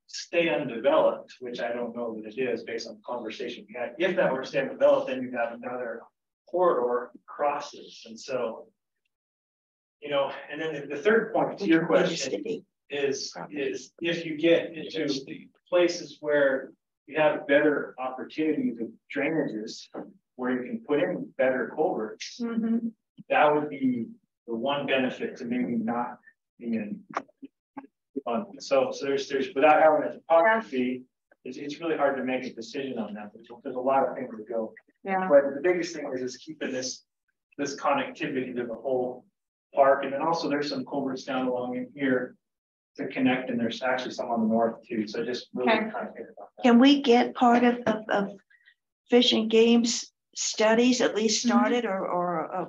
stay undeveloped, which I don't know that it is based on the conversation we had, if that were to stay undeveloped, then you have another corridor crosses. And so, and then the third point to your question is if you get into places where you have better opportunities of drainages where you can put in better culverts, that would be the one benefit to maybe not being on. So there's without having a topography, it's really hard to make a decision on that. There's a lot of things to go. But the biggest thing is keeping this connectivity to the whole park, and then also there's some culverts down along in here to connect, and there's actually some on the north too. So just really kind of think about that. Can we get part of Fish and Game's studies at least started, or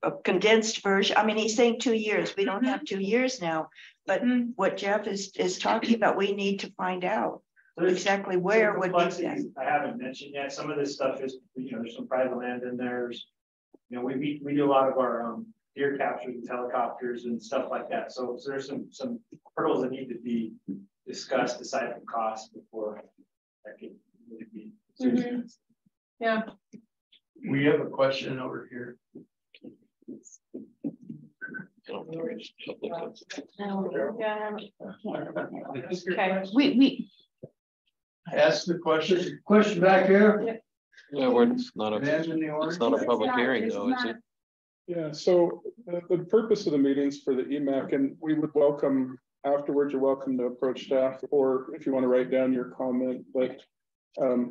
a condensed version? I mean, he's saying 2 years. We don't have 2 years now, but what Jeff is talking about, we need to find out exactly where would be that. I haven't mentioned yet. Some of this stuff is, there's some private land in there. We do a lot of our deer captures with helicopters and stuff like that. So there's some hurdles that need to be discussed aside from cost before that can really be serious. Yeah. We have a question over here. Okay. We ask the question. Question back here. Yeah, it's not a public hearing though, is it? Yeah, so the purpose of the meetings for the EMAC, and we would welcome afterwards, you're welcome to approach staff, or if you want to write down your comment, but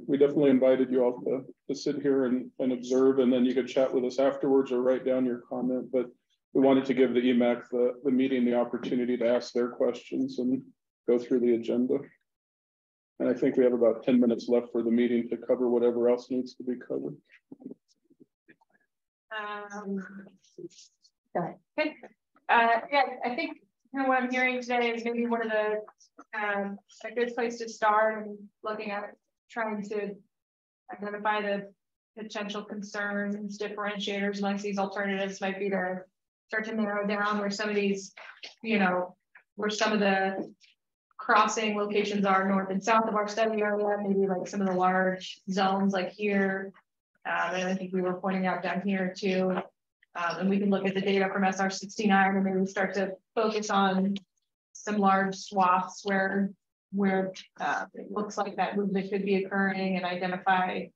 we definitely invited you all to sit here and observe, and then you could chat with us afterwards or write down your comment. But we wanted to give the EMAC, the meeting, the opportunity to ask their questions and go through the agenda. And I think we have about 10 minutes left for the meeting to cover whatever else needs to be covered. Okay. Yeah, I think what I'm hearing today is maybe one of the a good place to start and looking at trying to identify the potential concerns, differentiators amongst these alternatives might be to start to narrow down where some of these, you know, where some of the crossing locations are north and south of our study area, maybe like some of the large zones like here. And I think we were pointing out down here too. And we can look at the data from SR 69 and maybe start to focus on some large swaths where it looks like that movement could be occurring, and identify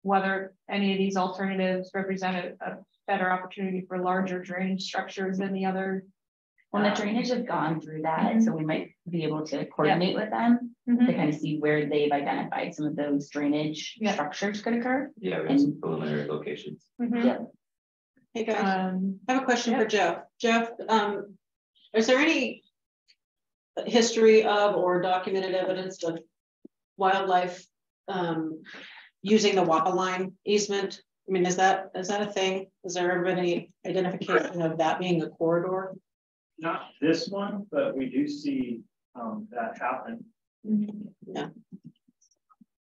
whether any of these alternatives represent a better opportunity for larger drainage structures than the other. Well, the drainage have gone through that, so we might be able to coordinate with them to kind of see where they've identified some of those drainage structures could occur. Yeah, we have some preliminary locations. Yeah. Hey guys, I have a question for Jeff. Jeff, is there any history of or documented evidence of wildlife using the Wappa line easement? I mean, is that a thing? Has there ever been any identification of that being a corridor? Not this one, but we do see that happen. Yeah.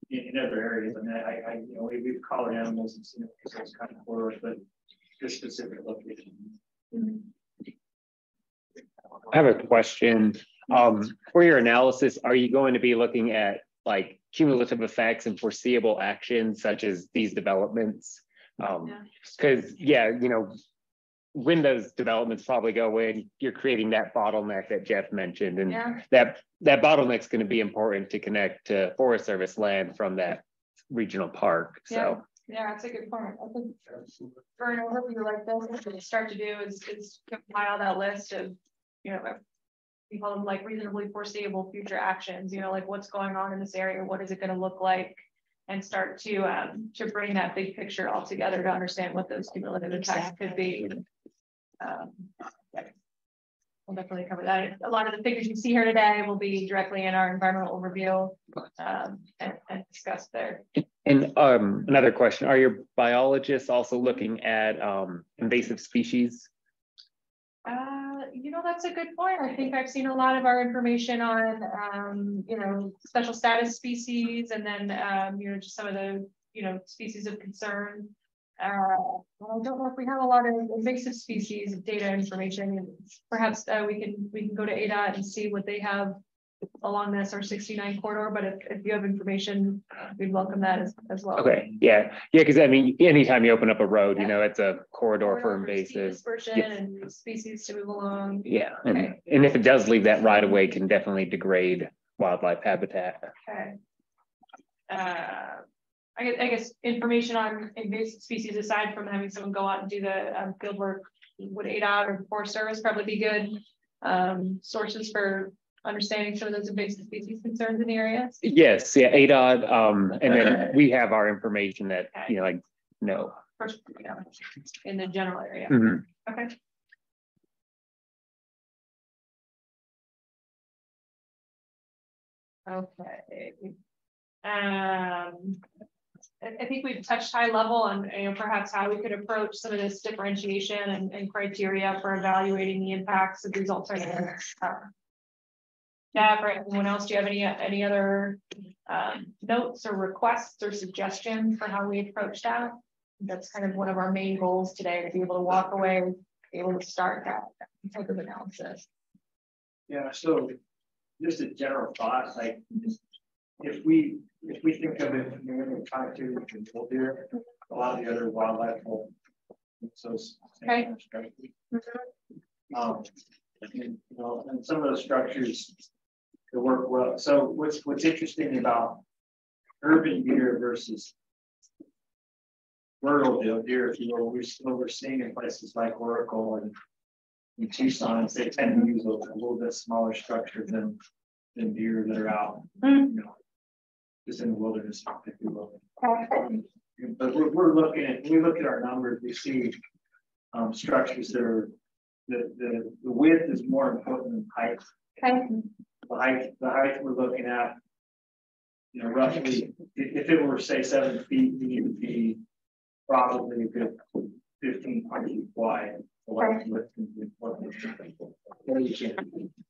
In other areas. I mean, you know, we've collared animals and seen those kind of corridors, but this specific location. I have a question. For your analysis, are you going to be looking at like cumulative effects and foreseeable actions such as these developments? Because you know, when those developments probably go in, you're creating that bottleneck that Jeff mentioned, and that bottleneck is going to be important to connect to Forest Service land from that regional park. So yeah, that's a good point. I think for an overview like this, what we start to do is compile that list of, you know, we call them like reasonably foreseeable future actions, you know, like what's going on in this area, what is it going to look like, and start to bring that big picture all together to understand what those cumulative effects could be. We'll definitely cover that. A lot of the figures you see here today will be directly in our environmental overview and discussed there. And another question, are your biologists also looking at invasive species? You know, that's a good point. I think I've seen a lot of our information on, you know, special status species, and then, you know, just some of the, you know, species of concern. I don't know if we have a lot of invasive species data information. Perhaps we can go to ADOT and see what they have along the SR 69 corridor. But if you have information, we'd welcome that as well. Okay, yeah, because I mean, anytime you open up a road, you know, it's a corridor for invasive dispersion and species to move along. Yeah, and if it does leave that right away, can definitely degrade wildlife habitat. Okay. I guess information on invasive species, aside from having someone go out and do the field work, would ADOT or the Forest Service probably be good sources for understanding some of those invasive species concerns in the area? Yes, yeah, ADOT, and then we have our information that, you know, like, no. First, you know, in the general area. Okay. Okay. I think we've touched high level on, you know, perhaps how we could approach some of this differentiation and criteria for evaluating the impacts of these alternatives. Yeah, for anyone else, do you have any other notes or requests or suggestions for how we approach that? That's kind of one of our main goals today, to be able to walk away, be able to start that type of analysis. Yeah, so just a general thought, like if we think of it in connectivity with control deer, a lot of the other wildlife will okay. You know, and some of those structures that work well. So what's interesting about urban deer versus rural deer, if you will, we're seeing in places like Oracle and in Tucson, they tend to use a little bit smaller structure than deer that are out, you know, just in the wilderness, if you will. But we're looking at, when we look at our numbers, we see structures that are the width is more important than height. The height we're looking at, you know, roughly, if it were say 7 feet, we need to be probably a good 15 feet wide.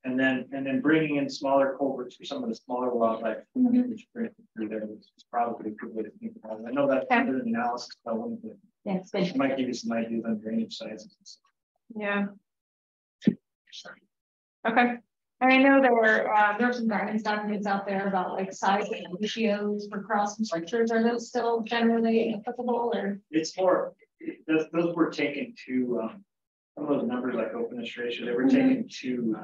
And then bringing in smaller culverts for some of the smaller wildlife. Which through there is probably a good way to think about it. I know that's under the analysis, but I wanted to. Yes, It might give you some ideas on drainage sizes. Yeah. Okay. And I know there were some guidance documents out there about like size and ratios for crossing structures. Are those still generally applicable, or? It's more, those were taken to some of those numbers like openness ratio, they were taken to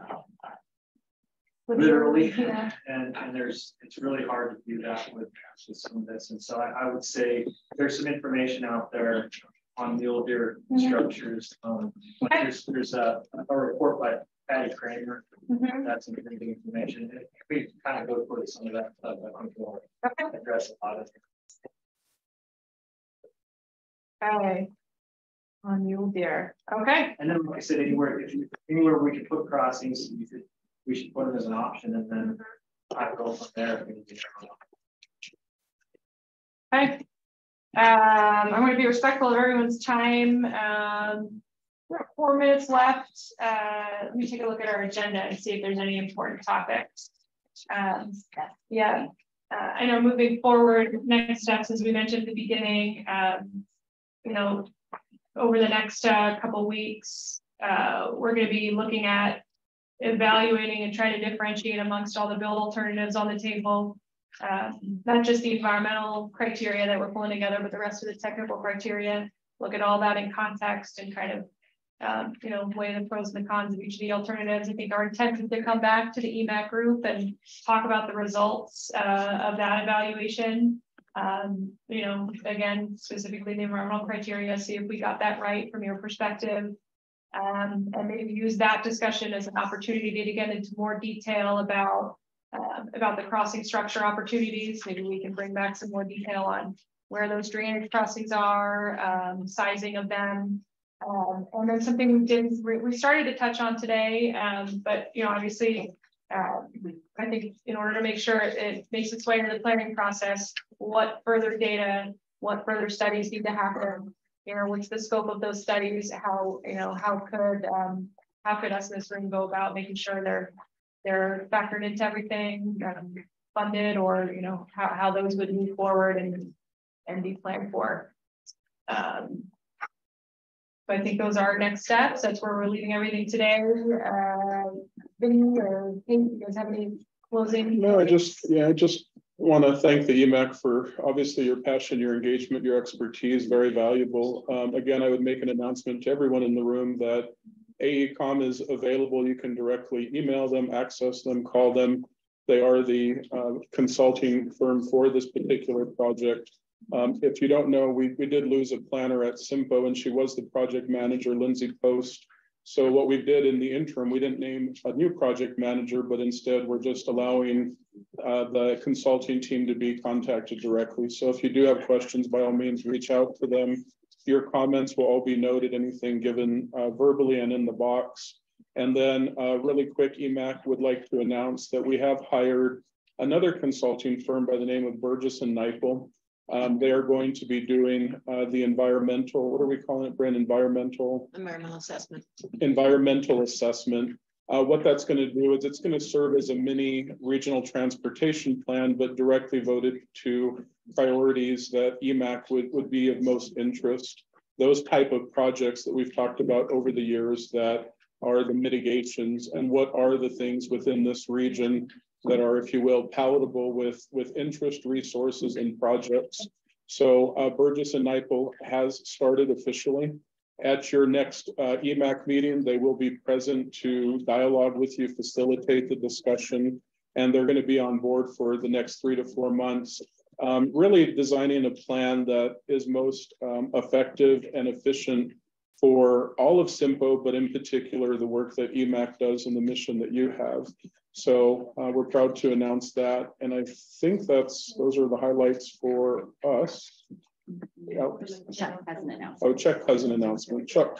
literally, yeah. and it's really hard to do that with some of this. And so I would say there's some information out there on mule deer structures. There's a report by Patty Kramer. That's some pretty good information. We kind of go through some of that stuff. I think we'll address a lot of it. Okay. On mule deer. Okay. And then, like I said, anywhere we could put crossings, we should put them as an option, and then I go from there. Okay. I'm going to be respectful of everyone's time. We're 4 minutes left. Let me take a look at our agenda and see if there's any important topics. Yeah, I know moving forward, next steps, as we mentioned at the beginning, you know, over the next couple of weeks, we're going to be looking at evaluating and trying to differentiate amongst all the build alternatives on the table. Not just the environmental criteria that we're pulling together, but the rest of the technical criteria. Look at all that in context and kind of, you know, weigh the pros and the cons of each of the alternatives. I think our intent is to come back to the EMAC group and talk about the results of that evaluation. You know, again, specifically the environmental criteria, see if we got that right from your perspective. And maybe use that discussion as an opportunity to get into more detail about the crossing structure opportunities. Maybe we can bring back some more detail on where those drainage crossings are, sizing of them. And then something we started to touch on today, but you know, obviously, I think in order to make sure it makes its way into the planning process, what further data, what further studies need to happen, you know, what's the scope of those studies, how, you know, how could us in this room go about making sure they're factored into everything, funded, or, you know, how those would move forward and be planned for. So I think those are our next steps. That's where we're leaving everything today. Vinny or Kate, you guys have any closing? No, I just want to thank the EMAC for obviously your passion, your engagement, your expertise, very valuable. Again, I would make an announcement to everyone in the room that AECOM is available. You can directly email them, access them, call them. They are the consulting firm for this particular project. If you don't know, we did lose a planner at SIMPO, and she was the project manager, Lindsay Post. So what we did in the interim, we didn't name a new project manager, but instead we're just allowing the consulting team to be contacted directly. So if you do have questions, by all means, reach out to them. Your comments will all be noted, anything given verbally and in the box. And then really quick, EMAC would like to announce that we have hired another consulting firm by the name of Burgess and Nyepel. They are going to be doing the environmental, what are we calling it, Brent? Environmental assessment. Environmental assessment. What that's going to do is it's going to serve as a mini regional transportation plan, but directly voted to priorities that EMAC would be of most interest. Those type of projects that we've talked about over the years that are the mitigations, and what are the things within this region that are, if you will, palatable with interest, resources, and projects. So Burgess and Nyepel has started officially. At your next EMAC meeting, they will be present to dialogue with you, facilitate the discussion, and they're going to be on board for the next 3 to 4 months, really designing a plan that is most effective and efficient for all of SIMPO, but in particular, the work that EMAC does and the mission that you have. So we're proud to announce that. And I think those are the highlights for us. Chuck has an announcement. Oh, Chuck has an announcement. Chuck,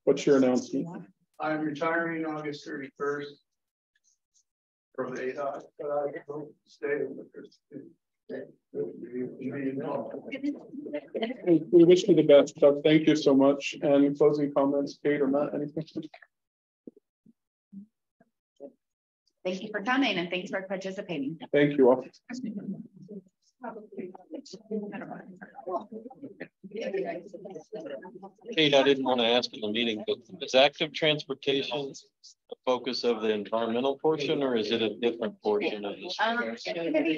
what's your announcement? I'm retiring August 31st from ADOT, but I will stay with this. We wish you the best, Doug. Thank you so much. And closing comments, Kate or Matt, anything? Thank you for coming and thanks for participating. Thank you all. Kate, I didn't want to ask in the meeting, but is active transportation the focus of the environmental portion, or is it a different portion of this?